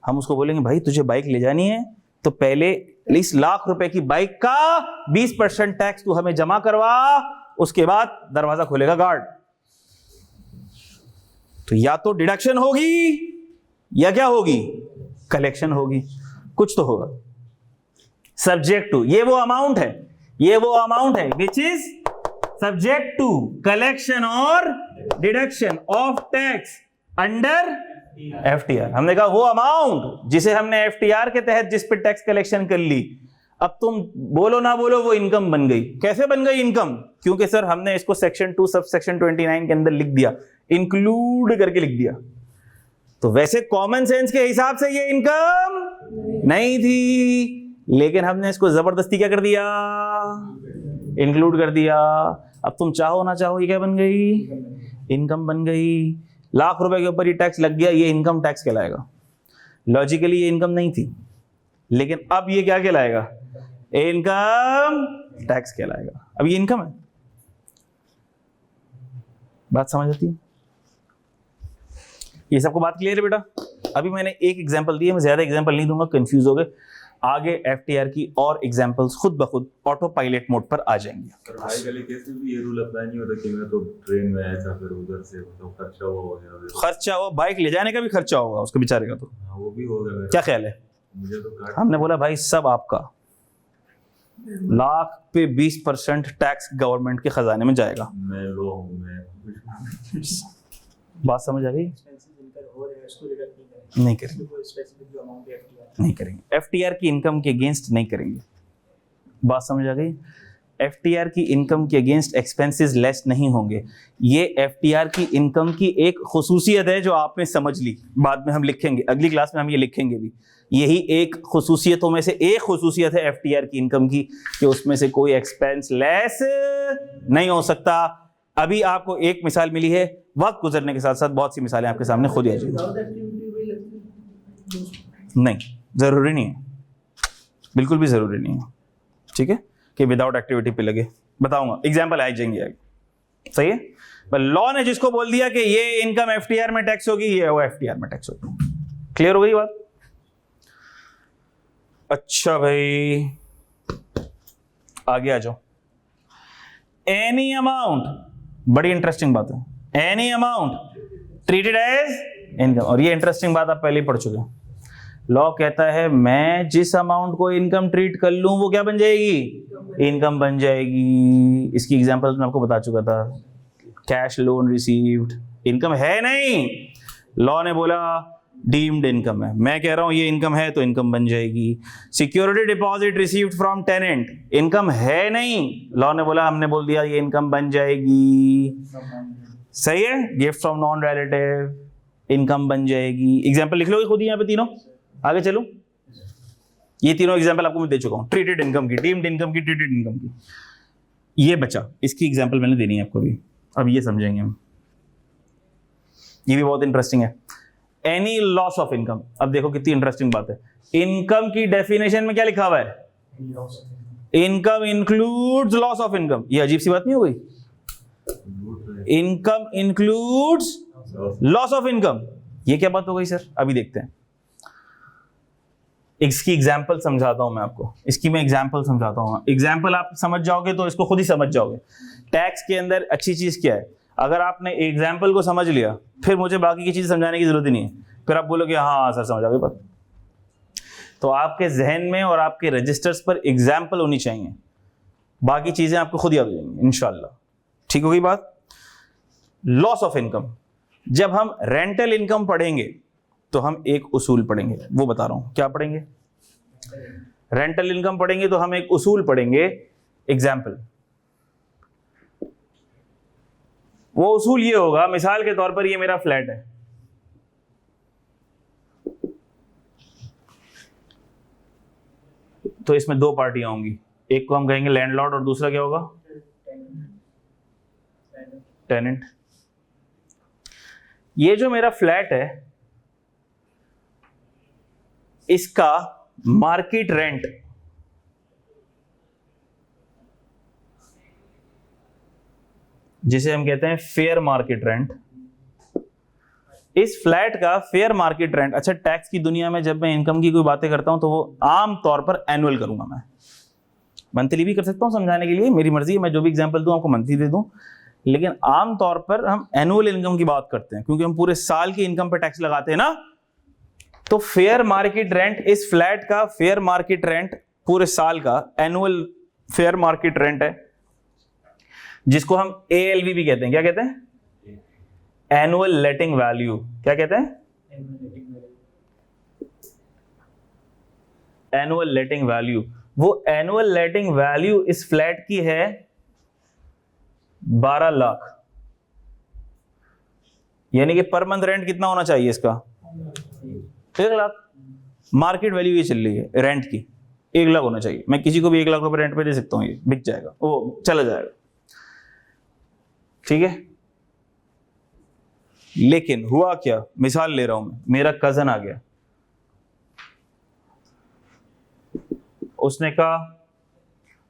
हम उसको बोलेंगे भाई तुझे बाइक ले जानी है तो पहले इस 1 लाख रुपए की बाइक का 20% टैक्स तू हमें जमा करवा, उसके बाद दरवाजा खोलेगा गार्ड। तो या तो डिडक्शन होगी या क्या होगी? कलेक्शन होगी, कुछ तो होगा। सब्जेक्ट टू, ये वो अमाउंट है, ये वो अमाउंट है which is subject to collection और deduction of tax under FTR। हमने कहा वो अमाउंट जिसे हमने FTR के तहत जिस पे टैक्स कलेक्शन कर ली, अब तुम बोलो ना बोलो वो इनकम बन गई। कैसे बन गई इनकम? क्योंकि सर हमने इसको सेक्शन 2 सब सेक्शन 29 के अंदर लिख दिया, इंक्लूड करके लिख दिया। तो वैसे कॉमन सेंस के हिसाब से ये इनकम नहीं थी, लेकिन हमने इसको जबरदस्ती क्या कर दिया? इंक्लूड कर दिया। अब तुम चाहो ना चाहो ये क्या बन गई? इनकम बन गई। 1 लाख रुपए के ऊपर ये टैक्स लग गया, ये इनकम टैक्स कहलाएगा। लॉजिकली ये इनकम नहीं थी, लेकिन अब ये क्या कहलाएगा? इनकम टैक्स कहलाएगा। अब ये इनकम है। बात समझ आती है? ये सबको बात क्लियर है बेटा? अभी मैंने एक एग्जांपल दी है, मैं ज्यादा एग्जांपल नहीं दूंगा, कंफ्यूज हो गए। आगे एफटीआर की और एग्जांपल्स खुद ब खुद ऑटो पायलट मोड पर आ जाएंगे। भाई वाले केस में भी ये रूल अप्लाई नहीं होता कि मैं तो ट्रेन में आया था फिर उधर से मतलब खर्चा हुआ हो गया, खर्चा हुआ, बाइक ले जाने का भी खर्चा होगा उसके बेचारे का, तो हाँ वो भी हो गया। क्या ख्याल है? मुझे तो काट हमने बोला भाई सब आपका, लाख पे 20% टैक्स गवर्नमेंट के खजाने में जाएगा। मैं लो हूँ मैं बात समझ आ गई? नहीं करेंगे, नहीं करेंगे, एफटीआर की इनकम के अगेंस्ट नहीं करेंगे। बात समझ आ गई? एफटीआर की इनकम के अगेंस्ट एक्सपेंसेस लेस नहीं होंगे। ये एफटीआर की इनकम की एक खुसूसियत है जो आपने समझ ली, बाद में हम लिखेंगे, अगली क्लास में हम ये लिखेंगे भी। यही एक खुसूसियतों में से एक खुसूसियत है एफटीआर की इनकम की, कि उसमें से कोई एक्सपेंस लेस नहीं हो सकता। अभी आपको एक मिसाल मिली है, वक्त गुजरने के साथ साथ बहुत सी मिसालें आपके सामने खुद ही आ जाएंगी। नहीं, जरूरी नहीं है, बिल्कुल भी जरूरी नहीं है, ठीक है, कि विदाउट एक्टिविटी पे लगे। बताऊंगा, एग्जांपल आ जाएंगे आगे, सही है। पर लॉ ने जिसको बोल दिया कि ये इनकम एफटीआर में टैक्स होगी, ये वो एफटीआर में टैक्स होगी। क्लियर हो गई बात? अच्छा भाई आगे आ जाओ। एनी अमाउंट, बड़ी इंटरेस्टिंग बात है, any amount treated as income. और ये इंटरेस्टिंग बात आप पहले ही पढ़ चुके हैं। लॉ कहता है मैं जिस अमाउंट को इनकम ट्रीट कर लूं वो क्या बन जाएगी? इनकम बन जाएगी। इसकी एग्जांपल मैं आपको बता चुका था। कैश लोन रिसीव्ड इनकम है नहीं, लॉ ने बोला डीम्ड इनकम है, मैं कह रहा हूं ये इनकम है तो इनकम बन जाएगी। Security deposit received from tenant income है नहीं, लॉ ने बोला, हमने बोल दिया ये इनकम बन जाएगी। सही है। Gift from non relative income बन जाएगी। एग्जांपल लिख लो खुद ही यहाँ पे तीनों। आगे चलो, ये तीनों एग्जांपल आपको मैं दे चुका हूं, ट्रीटेड इनकम की, डीम्ड इनकम की, ट्रीटेड इनकम की। ये बचा, इसकी एग्जांपल मैंने देनी है आपको भी, अब ये समझेंगे हम। ये भी बहुत इंटरेस्टिंग है। Any loss of income. अब देखो कितनी इंटरेस्टिंग बात है। इनकम की डेफिनेशन में क्या लिखा हुआ है? Income includes loss of income. ये अजीब सी बात नहीं हो गई? Income includes loss of income, ये क्या बात हो गई सर? अभी देखते हैं। इसकी एग्जाम्पल समझाता हूं मैं आपको, इसकी मैं एग्जाम्पल समझाता हूं। एग्जाम्पल आप समझ जाओगे तो इसको खुद ही समझ जाओगे। टैक्स के अंदर अच्छी चीज क्या है, अगर आपने एग्जाम्पल को समझ लिया फिर मुझे बाकी की चीज समझाने की जरूरत ही नहीं है। फिर आप बोलोगे हाँ सर समझ आ गई बात। तो आपके जहन में और आपके रजिस्टर्स पर एग्जाम्पल होनी चाहिए, बाकी चीजें आपको खुद याद हो जाएंगी इंशाल्लाह। ठीक हो गई बात? लॉस ऑफ इनकम, जब हम रेंटल इनकम पढ़ेंगे तो हम एक उसूल पढ़ेंगे, वो बता रहा हूं क्या पढ़ेंगे। रेंटल इनकम पढ़ेंगे तो हम एक उसूल पढ़ेंगे। एग्जाम्पल, वो उसूल ये होगा, मिसाल के तौर पर ये मेरा फ्लैट है, तो इसमें दो पार्टियां होंगी, एक को हम कहेंगे लैंडलॉर्ड और दूसरा क्या होगा? टेनेंट। ये जो मेरा फ्लैट है इसका मार्केट रेंट जिसे हम कहते हैं फेयर मार्केट रेंट, इस फ्लैट का फेयर मार्केट रेंट। अच्छा, टैक्स की दुनिया में जब मैं इनकम की कोई बातें करता हूं तो वो आम तौर पर एनुअल करूंगा, मैं मंथली भी कर सकता हूं समझाने के लिए, मेरी मर्जी है, मैं जो भी एग्जांपल दूं आपको मंथली दे दूं, लेकिन आम तौर पर हम एनुअल इनकम की बात करते हैं क्योंकि हम पूरे साल की इनकम पर टैक्स लगाते हैं ना। तो फेयर मार्केट रेंट, इस फ्लैट का फेयर मार्केट रेंट पूरे साल का एनुअल फेयर मार्केट रेंट है, जिसको हम ALV भी कहते हैं। क्या कहते हैं? एनुअल लेटिंग वैल्यू। क्या कहते हैं? एनुअल लेटिंग वैल्यू। वो एनुअल लेटिंग वैल्यू इस फ्लैट की है 12 लाख, यानी कि पर मंथ रेंट कितना होना चाहिए इसका? 1 लाख। मार्केट वैल्यू ये चल रही है रेंट की, 1 लाख होना चाहिए। मैं किसी को भी 1 लाख रुपए रेंट पे दे सकता हूं, ये बिक जाएगा, वो चला जाएगा, ठीक है। लेकिन हुआ क्या, मिसाल ले रहा हूं मैं, मेरा कजन आ गया, उसने कहा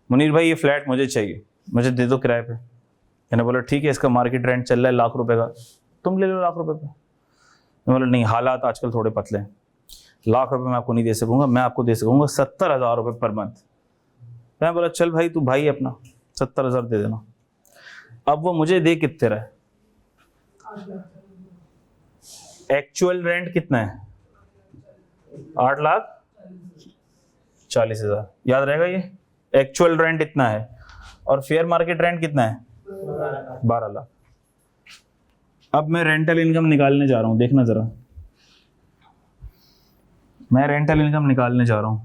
मुनीर भाई ये फ्लैट मुझे चाहिए, मुझे दे दो किराए पे। मैंने बोला ठीक है, इसका मार्केट रेंट चल रहा है 1 लाख रुपए का, तुम ले लो 1 लाख रुपए पे। मैं बोला नहीं, हालात आजकल थोड़े पतले हैं, लाख रुपए मैं आपको नहीं दे सकूंगा, मैं आपको दे सकूंगा 70,000 रुपये पर मंथ। मैं बोला चल भाई तू भाई अपना 70,000 दे देना। अब वो मुझे दे कितने रहा है, एक्चुअल रेंट कितना है 8,40,000, याद रहेगा ये, एक्चुअल रेंट इतना है और फेयर मार्केट रेंट कितना है 12 लाख। अब मैं रेंटल इनकम निकालने जा रहा हूं, देखना जरा, मैं रेंटल इनकम निकालने जा रहा हूं।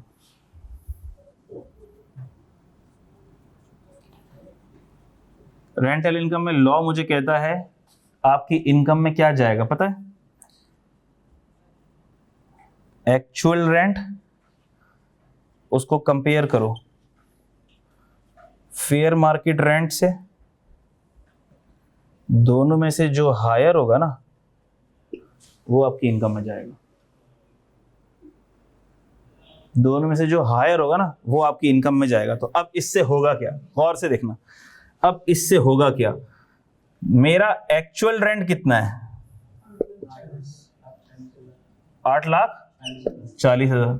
रेंटल इनकम में लॉ मुझे कहता है आपकी इनकम में क्या जाएगा पता है, एक्चुअल रेंट उसको कंपेयर करो फेयर मार्केट रेंट से, दोनों में से जो हायर होगा ना वो आपकी इनकम में जाएगा, दोनों में से जो हायर होगा ना वो आपकी इनकम में जाएगा। तो अब इससे होगा क्या, गौर से देखना, अब इससे होगा क्या, मेरा एक्चुअल रेंट कितना है 8,40,000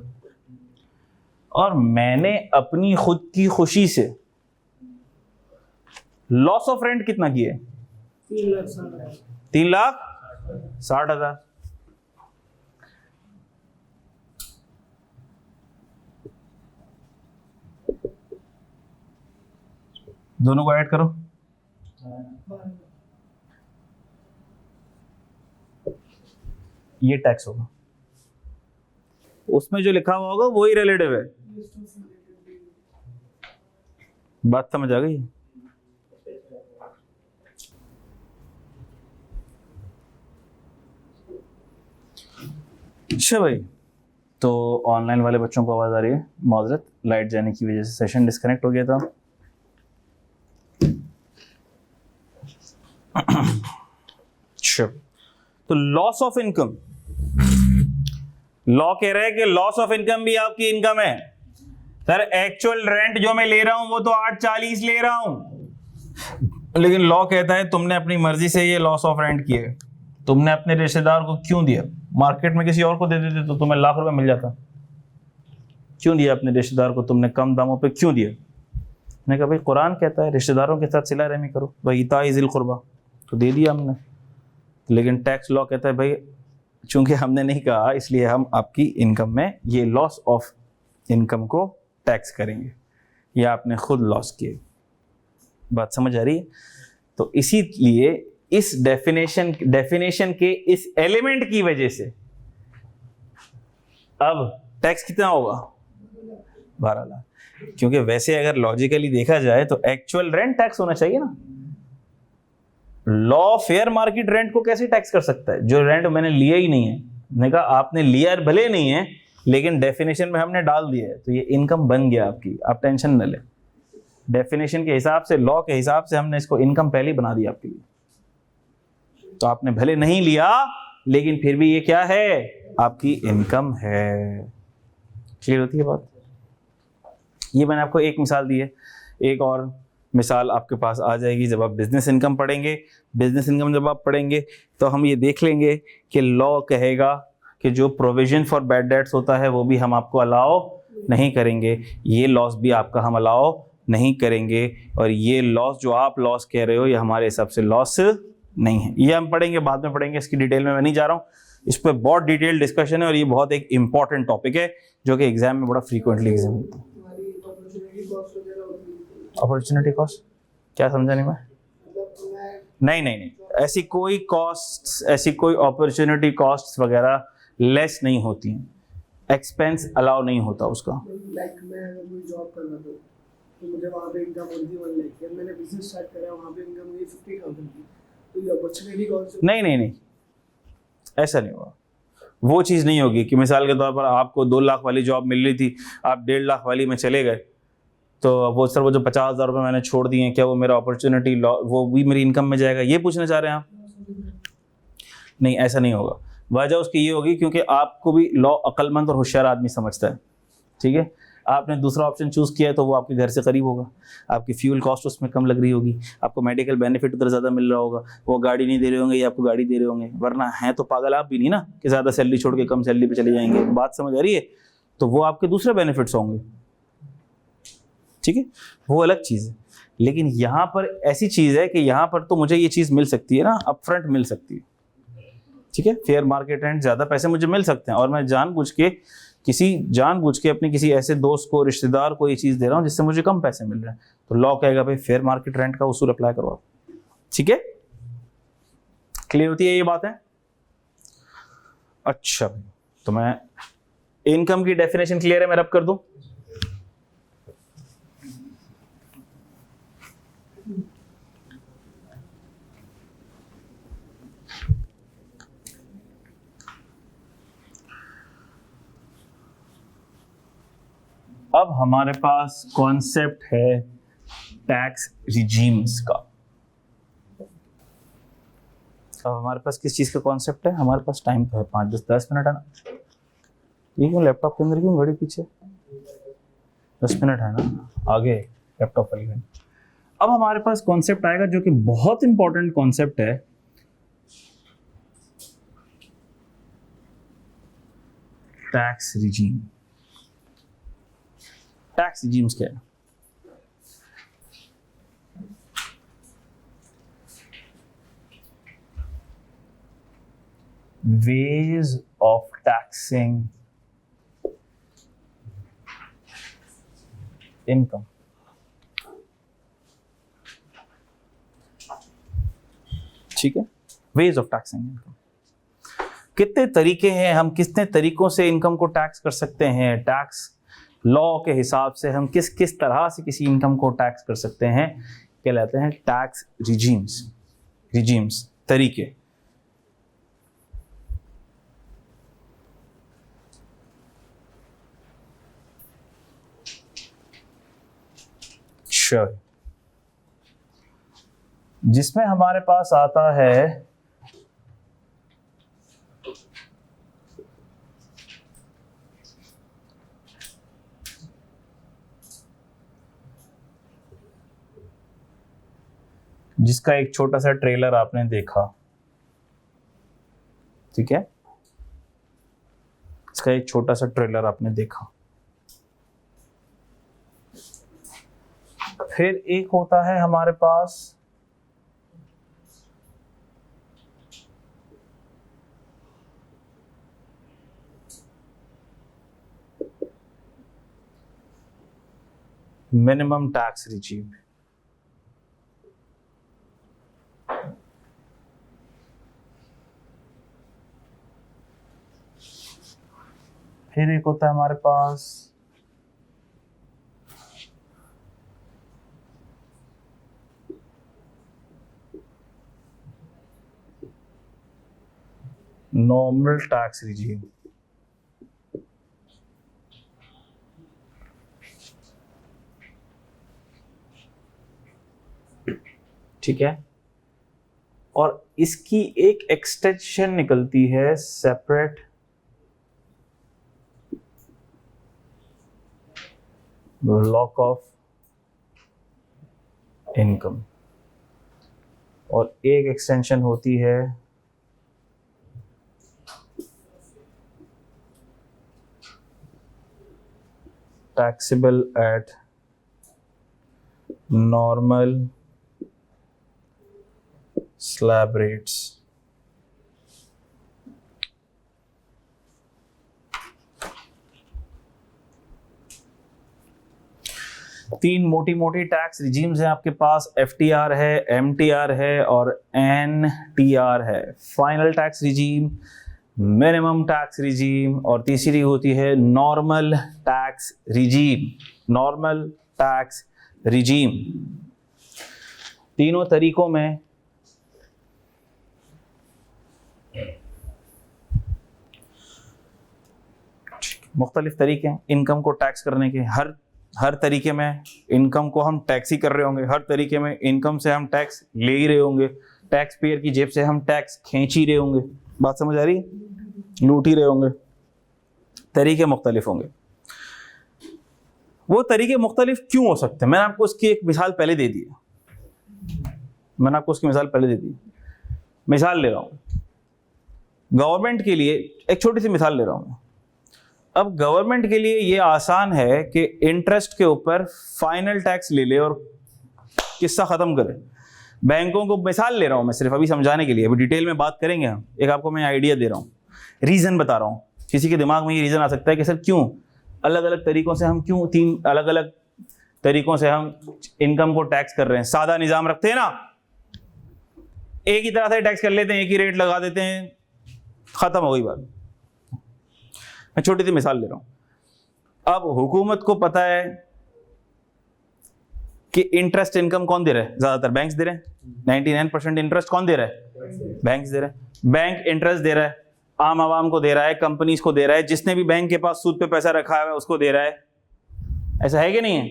और मैंने अपनी खुद की खुशी से लॉस ऑफ रेंट कितना किया है 3,60,000। दोनों को ऐड करो, ये टैक्स होगा, उसमें जो लिखा हुआ होगा वही रिलेटिव है। बात समझ आ गई। अच्छा भाई, तो ऑनलाइन वाले बच्चों को आवाज आ रही है, माजरत लाइट जाने की वजह से सेशन डिस्कनेक्ट हो गया था। अच्छा, तो लॉस ऑफ इनकम, लॉ कह रहा है कि लॉस ऑफ इनकम भी आपकी इनकम है। सर एक्चुअल रेंट जो मैं ले रहा हूं वो तो 8,40 ले रहा हूं, लेकिन लॉ कहता है तुमने अपनी मर्जी से ये लॉस ऑफ रेंट किए, तुमने अपने रिश्तेदार को क्यों दिया, मार्केट में किसी और को दे देते तो तुम्हें लाख रुपए मिल जाता, क्यों दिया अपने रिश्तेदार को तुमने कम दामों पे क्यों दिया। मैंने कहा भाई कुरान कहता है रिश्तेदारों के साथ सिला रहमी करो, भाई इताई ज़िल कुर्बा, तो दे दिया हमने। लेकिन टैक्स लॉ कहता है भाई चूंकि हमने नहीं कहा इसलिए हम आपकी इनकम में ये लॉस ऑफ इनकम को टैक्स करेंगे, या आपने खुद लॉस किए। बात समझ आ रही है। तो इसीलिए इस डेफिनेशन के इस एलिमेंट की वजह से अब टैक्स कितना होगा 12 लाख, क्योंकि वैसे अगर लॉजिकली देखा जाए तो एक्चुअल रेंट टैक्स होना चाहिए ना। लॉ फेयर मार्केट रेंट को कैसे टैक्स कर सकता है जो रेंट मैंने लिया ही नहीं है। मैंने कहा आपने लिया भले नहीं है लेकिन डेफिनेशन में हमने डाल दिया है तो ये इनकम बन गया आपकी, आप टेंशन न ले। डेफिनेशन के हिसाब से, लॉ के हिसाब से हमने इसको इनकम पहले ही बना दी आपके लिए। तो आपने भले नहीं लिया लेकिन फिर भी ये क्या है, आपकी इनकम है। क्लियर होती है बात। ये मैंने आपको एक मिसाल दी है, एक और मिसाल आपके पास आ जाएगी जब आप बिजनेस इनकम पढ़ेंगे। बिजनेस इनकम जब आप पढ़ेंगे तो हम ये देख लेंगे कि लॉ कहेगा कि जो प्रोविजन फॉर बैड डेट्स होता है वो भी हम आपको अलाउ नहीं करेंगे, ये लॉस भी आपका हम अलाउ नहीं करेंगे, और ये लॉस जो आप लॉस कह रहे हो ये हमारे हिसाब से लॉस नहीं है। ये हम पढ़ेंगे, बाद में पढ़ेंगे, इसकी डिटेल में मैं नहीं जा रहा हूँ। इस पर बहुत डिटेल डिस्कशन है और ये बहुत एक इंपॉर्टेंट टॉपिक है जो कि एग्जाम में बड़ा फ्रीक्वेंटली एग्जाम होता है। अपॉर्चुनिटी कॉस्ट क्या समझा नहीं मैं? नहीं, ऐसी कोई कॉस्ट, ऐसी कोई अपॉर्चुनिटी कॉस्ट वगैरह लेस नहीं होती हैं, एक्सपेंस अलाउ नहीं होता उसका। लाइक मैं कोई जॉब कर रहा था तो मुझे वहाँ पे इनकम होती 1 लाख की, मैंने बिजनेस स्टार्ट करा वहाँ पे इनकम हुई 50,000 की, तो ये अपॉर्चुनिटी कॉस्ट नहीं, ऐसा नहीं होगा। वो चीज़ नहीं होगी कि मिसाल के तौर पर आपको 2 लाख वाली जॉब मिल रही थी, आप 1.5 लाख वाली में चले गए, तो वो सर वो जो 50,000 रुपये मैंने छोड़ दिए हैं क्या वो मेरा अपॉर्चुनिटी वो भी मेरी इनकम में जाएगा, ये पूछना चाह रहे हैं आप? नहीं, ऐसा नहीं होगा। वजह उसकी ये होगी क्योंकि आपको भी लॉ अक्लमंद और होशियार आदमी समझता है, ठीक है। आपने दूसरा ऑप्शन चूज़ किया है तो वो आपके घर से करीब होगा, आपकी फ्यूल कॉस्ट उसमें कम लग रही होगी, आपको मेडिकल बेनिफिट उधर ज़्यादा मिल रहा होगा, वो गाड़ी नहीं दे रहे होंगे या आपको गाड़ी दे रहे होंगे, वरना है तो पागल आप भी नहीं ना कि ज़्यादा सैलरी छोड़ के कम सैलरी पे चले जाएंगे, बात समझ आ रही है? तो वो आपके दूसरे बेनिफिट्स होंगे, ठीक है, वो अलग चीज़ है। लेकिन यहाँ पर ऐसी चीज़ है कि यहाँ पर तो मुझे ये चीज़ मिल सकती है ना, अपफ्रंट मिल सकती है, ठीक है, फेयर मार्केट रेंट ज़्यादा पैसे मुझे मिल सकते हैं और मैं जानबूझ के अपने किसी ऐसे दोस्त को, रिश्तेदार को ये चीज़ दे रहा हूँ जिससे मुझे कम पैसे मिल रहे हैं, तो लॉ कहेगा भाई फेयर मार्केट रेंट का उसूल अप्लाई करवाओ, ठीक है, क्लियर होती है ये बात है? अच्छा, तो मैं इनकम की डेफिनेशन क्लियर है, मैं रब कर दूं? अब हमारे पास कॉन्सेप्ट है टैक्स रिजीम्स का। अब हमारे पास किस चीज़ का कॉन्सेप्ट है? हमारे पास टाइम तो है 5-10 मिनट है ना, ये क्यों लैपटॉप के अंदर क्यों घड़ी पीछे? 10 मिनट है ना, आगे लैपटॉप वाली घड़ी। अब हमारे पास कॉन्सेप्ट आएगा जो कि बहुत इंपॉर्टेंट कॉन्सेप्ट है, टैक्स रिजीम। टैक्स रिजीम्स क्या है? ways of taxing income। ठीक है, ways of taxing income। कितने तरीके हैं, हम कितने तरीकों से इनकम को टैक्स कर सकते हैं, टैक्स लॉ के हिसाब से हम किस किस तरह से किसी इनकम को टैक्स कर सकते हैं, कहलाते हैं टैक्स रिजीम्स, तरीके। जिसमें हमारे पास आता है जिसका एक छोटा सा ट्रेलर आपने देखा, ठीक है, इसका एक छोटा सा ट्रेलर आपने देखा। फिर एक होता है हमारे पास मिनिमम टैक्स रिजीम। फिर एक होता है हमारे पास नॉर्मल टैक्स रिजीम। ठीक है, और इसकी एक एक्सटेंशन निकलती है सेपरेट ब्लॉक ऑफ इनकम, और एक एक्सटेंशन होती है taxable at normal slab rates. तीन मोटी मोटी टैक्स रिजीम्स हैं आपके पास, एफटीआर है, एमटीआर है और एनटीआर है। Final tax regime, minimum tax regime, और तीसरी होती है normal tax regime. Normal tax regime तीनों तरीकों में मुख्तलिफ तरीके हैं इनकम को टैक्स करने के। हर तरीके में इनकम को हम टैक्स ही कर रहे होंगे, हर तरीके में इनकम से हम टैक्स ले ही रहे होंगे, टैक्स पेयर की जेब से हम टैक्स खींच ही रहे होंगे। बात समझ आ रही? लूट ही रहे होंगे। तरीके मुख्तलिफ होंगे। वो तरीके मुख्तलिफ क्यों हो सकते हैं? मैंने आपको उसकी एक मिसाल पहले दे दी है, मिसाल ले रहा हूँ गवर्नमेंट के लिए, एक छोटी सी मिसाल ले रहा हूँ। अब गवर्नमेंट के लिए ये आसान है कि इंटरेस्ट के ऊपर फाइनल टैक्स ले ले और किस्सा ख़त्म करे। बैंकों को मिसाल ले रहा हूँ मैं सिर्फ अभी समझाने के लिए, अभी डिटेल में बात करेंगे हम। एक आपको मैं आइडिया दे रहा हूँ, रीज़न बता रहा हूँ। किसी के दिमाग में ये रीज़न आ सकता है कि सर क्यों अलग अलग तरीक़ों से हम, क्यों 3 अलग अलग तरीक़ों से हम इनकम को टैक्स कर रहे हैं? सादा निज़ाम रखते हैं ना, एक ही तरह से टैक्स कर लेते हैं, एक ही रेट लगा देते हैं, ख़त्म हो गई बात। मैं छोटी सी मिसाल ले रहा हूँ। अब हुकूमत को पता है कि इंटरेस्ट इनकम कौन दे रहा है? ज़्यादातर बैंक्स दे रहे हैं। 99% इंटरेस्ट कौन दे रहा है? बैंक्स दे रहे हैं। बैंक इंटरेस्ट दे रहा है, आम आवाम को दे रहा है, कंपनीज को दे रहा है, जिसने भी बैंक के पास सूद पे पैसा रखा है उसको दे रहा है। ऐसा है कि नहीं है?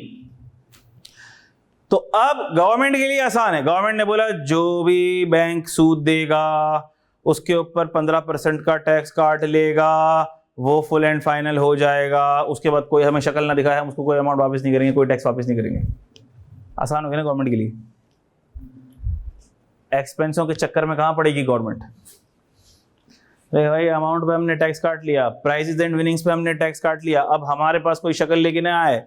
तो अब गवर्नमेंट के लिए आसान है। गवर्नमेंट ने बोला जो भी बैंक सूद देगा उसके ऊपर 15% का टैक्स काट लेगा, वो फुल एंड फाइनल हो जाएगा। उसके बाद कोई हमें शक्ल ना दिखाए, हम उसको कोई अमाउंट वापस नहीं करेंगे, कोई टैक्स वापस नहीं करेंगे। आसान हो गया ना गवर्नमेंट के लिए। एक्सपेंसों के चक्कर में कहाँ पड़ेगी गवर्नमेंट? अरे भाई अमाउंट पे हमने टैक्स काट लिया, प्राइजेज एंड विनिंग्स पे हमने टैक्स काट लिया, अब हमारे पास कोई शक्ल लेके ना आए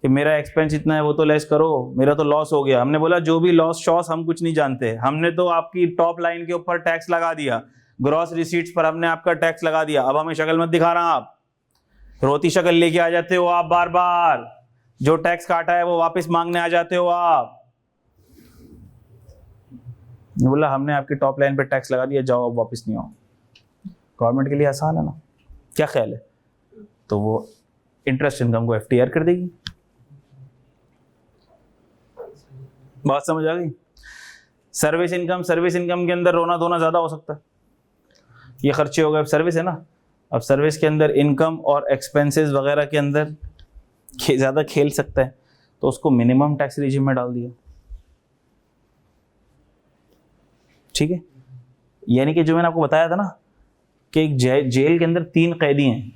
कि मेरा एक्सपेंस इतना है वो तो लेस करो, मेरा तो लॉस हो गया। हमने बोला जो भी लॉस शॉस हम कुछ नहीं जानते, हमने तो आपकी टॉप लाइन के ऊपर टैक्स लगा दिया, ग्रॉस रिसीट्स पर हमने आपका टैक्स लगा दिया, अब हमें शक्ल मत दिखा रहा। आप रोती शक्ल लेके आ जाते हो, आप बार बार जो टैक्स काटा है वो वापस मांगने आ जाते हो आप। बोला हमने आपकी टॉप लाइन पे टैक्स लगा दिया, जाओ अब वापस नहीं आओ। गवर्नमेंट के लिए आसान है ना? क्या ख्याल है? तो वो इंटरेस्ट इनकम को FTR कर देगी। बात समझ आ गई? सर्विस इनकम के अंदर रोना धोना ज़्यादा हो सकता है। ये खर्चे हो गए, अब सर्विस है ना, अब सर्विस के अंदर इनकम और एक्सपेंसेस वगैरह के अंदर ज़्यादा खेल सकता है, तो उसको मिनिमम टैक्स रिजिम में डाल दिया। ठीक है, यानी कि जो मैंने आपको बताया था ना कि एक जेल के अंदर 3 कैदी हैं।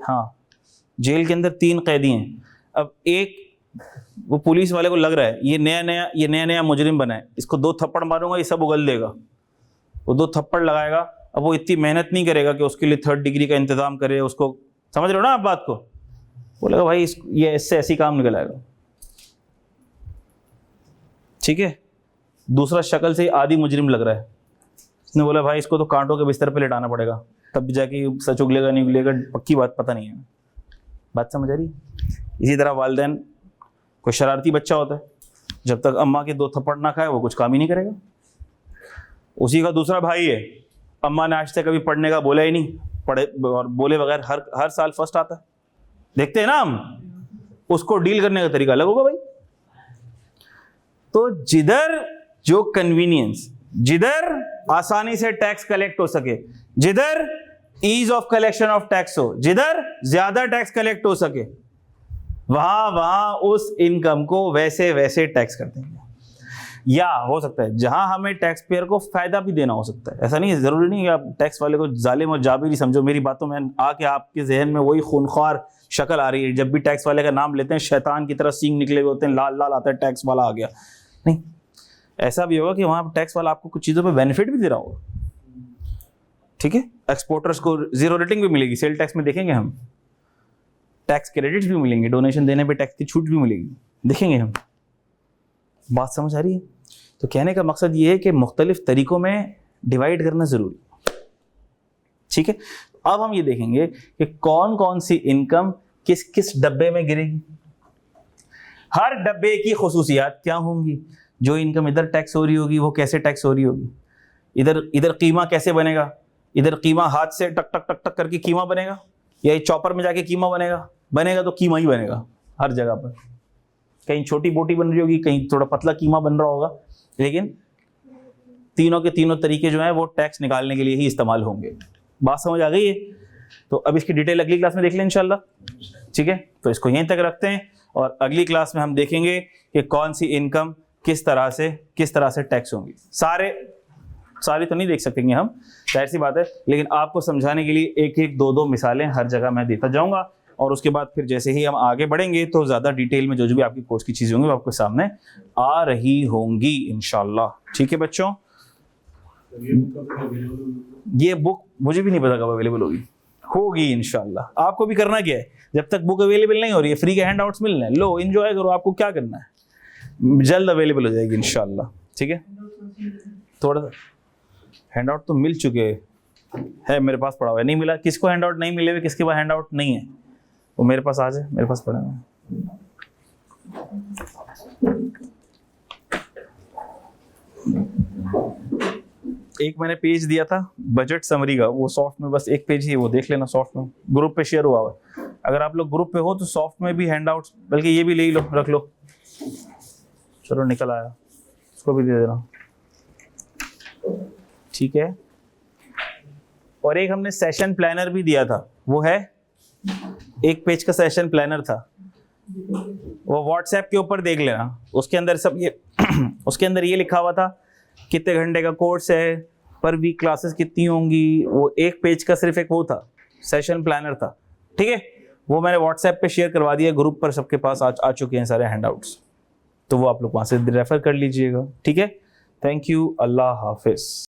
हाँ, जेल के अंदर 3 कैदी हैं। अब एक वो पुलिस वाले को लग रहा है ये नया नया मुजरिम बना है, इसको 2 थप्पड़ मारूंगा ये सब उगल देगा। वो 2 थप्पड़ लगाएगा। अब वो इतनी मेहनत नहीं करेगा कि उसके लिए 3rd डिग्री का इंतजाम करे, उसको समझ रहे हो ना आप बात को? बोलेगा भाई ये इससे ऐसी काम निकल आएगा। ठीक है, दूसरा शक्ल से आदि मुजरिम लग रहा है, उसने बोला भाई इसको तो कांटों के बिस्तर पे लेटाना पड़ेगा, तब भी जाके सच उगलेगा नहीं उगलेगा, पक्की बात पता नहीं है। बात समझ आ रही? इसी तरह वालिदैन, कोई शरारती बच्चा होता है, जब तक अम्मा के 2 थप्पड़ ना खाए वो कुछ काम ही नहीं करेगा। उसी का दूसरा भाई है, अम्मा ने आज से कभी पढ़ने का बोला ही नहीं, पढ़े और बोले बगैर हर साल फर्स्ट आता है, देखते हैं ना हम। उसको डील करने का तरीका अलग होगा भाई। तो जिधर जो कन्वीनियंस, जिधर आसानी से टैक्स कलेक्ट हो सके, जिधर ease of collection of tax हो, जिधर ज्यादा टैक्स कलेक्ट हो सके, वहां उस इनकम को वैसे टैक्स कर देंगे। या हो सकता है जहां हमें टैक्स पेयर को फायदा भी देना हो सकता है। ऐसा नहीं है, जरूरी नहीं है आप टैक्स वाले को जालिम और जाबिरी समझो। मेरी बातों में आके आपके जहन में वही खूनख्वार शक्ल आ रही है, जब भी टैक्स वाले का नाम लेते हैं शैतान की तरह सींग निकले हुए होते हैं, लाल लाल आता है टैक्स वाला आ गया। नहीं, ऐसा भी होगा कि वहां टैक्स वाला आपको कुछ चीजों पे बेनिफिट भी दे रहा होगा। ठीक है, एक्सपोर्टर्स को 0 रेटिंग भी मिलेगी, सेल टैक्स में देखेंगे हम, टैक्स क्रेडिट्स भी मिलेंगे, डोनेशन देने पे टैक्स की छूट भी मिलेगी, देखेंगे हम। बात समझ आ रही है? तो कहने का मकसद ये है कि मुख्तलिफ तरीकों में डिवाइड करना जरूरी है। ठीक है, अब हम ये देखेंगे कि कौन कौन सी इनकम किस किस डब्बे में गिरेगी, हर डब्बे की खुसूसियात क्या होंगी। जो इनकम इधर टैक्स हो रही होगी वो कैसे टैक्स हो रही होगी, इधर कीमा कैसे बनेगा, इधर कीमा हाथ से टक टक टक टक करके कीमा बनेगा या ये चॉपर में जाके कीमा बनेगा तो कीमा ही बनेगा हर जगह पर। कहीं छोटी बोटी बन रही होगी, कहीं थोड़ा पतला कीमा बन रहा होगा, लेकिन तीनों के तीनों तरीके जो हैं वो टैक्स निकालने के लिए ही इस्तेमाल होंगे। बात समझ आ गई है? तो अब इसकी डिटेल अगली क्लास में देख लें इंशाल्लाह। ठीक है, तो इसको यहीं तक रखते हैं और अगली क्लास में हम देखेंगे कि कौन सी इनकम किस तरह से टैक्स होंगी। सारी तो नहीं देख सकेंगे हम, जाहिर सी बात है, लेकिन आपको समझाने के लिए 1-1, 2-2 मिसालें हर जगह मैं देता जाऊंगा। और उसके बाद फिर जैसे ही हम आगे बढ़ेंगे तो ज़्यादा डिटेल में जो भी आपकी कोर्स की चीज़ें होंगी वो आपके सामने आ रही होंगी इंशाल्लाह। ठीक है बच्चों, ये बुक कब तक अवेलेबल होगी? ये बुक मुझे भी नहीं पता कब अवेलेबल होगी इंशाल्लाह। आपको भी करना क्या है, जब तक बुक अवेलेबल नहीं हो रही है फ्री के हैंड आउट्स मिल रहे हैं, लो एंजॉय करो, आपको क्या करना है, जल्द अवेलेबल हो जाएगी इंशाल्लाह। ठीक है, थोड़ा सा हैंड आउट तो मिल चुके है, मेरे पास पड़ा हुआ है, नहीं मिला किसको हैंड आउट नहीं मिले हुए, किसके पास हैंड आउट नहीं है वो मेरे पास आ जाए, मेरे पास पड़ा हुआ है। एक मैंने पेज दिया था बजट समरी का, वो सॉफ्ट में बस एक पेज ही है, वो देख लेना, सॉफ्ट में ग्रुप पे शेयर हुआ है। अगर आप लोग ग्रुप पे हो तो सॉफ्ट में भी हैंड आउट्स, बल्कि ये भी ले लो, रख लो, चलो निकल आया, उसको भी दे देना। ठीक है, और एक हमने सेशन प्लानर भी दिया था, वो है एक पेज का सेशन प्लानर था, वो व्हाट्सएप के ऊपर देख लेना, उसके अंदर सब ये उसके अंदर ये लिखा हुआ था कितने घंटे का कोर्स है, पर वीक क्लासेस कितनी होंगी, वो एक पेज का सिर्फ एक वो था, सेशन प्लानर था। ठीक है, वो मैंने व्हाट्सएप पे शेयर करवा दिया, ग्रुप पर सबके पास आ चुके हैं सारे हैंडआउट्स, तो वो आप लोग वहाँ से रेफर कर लीजिएगा। ठीक है, थैंक यू, अल्लाह हाफिज।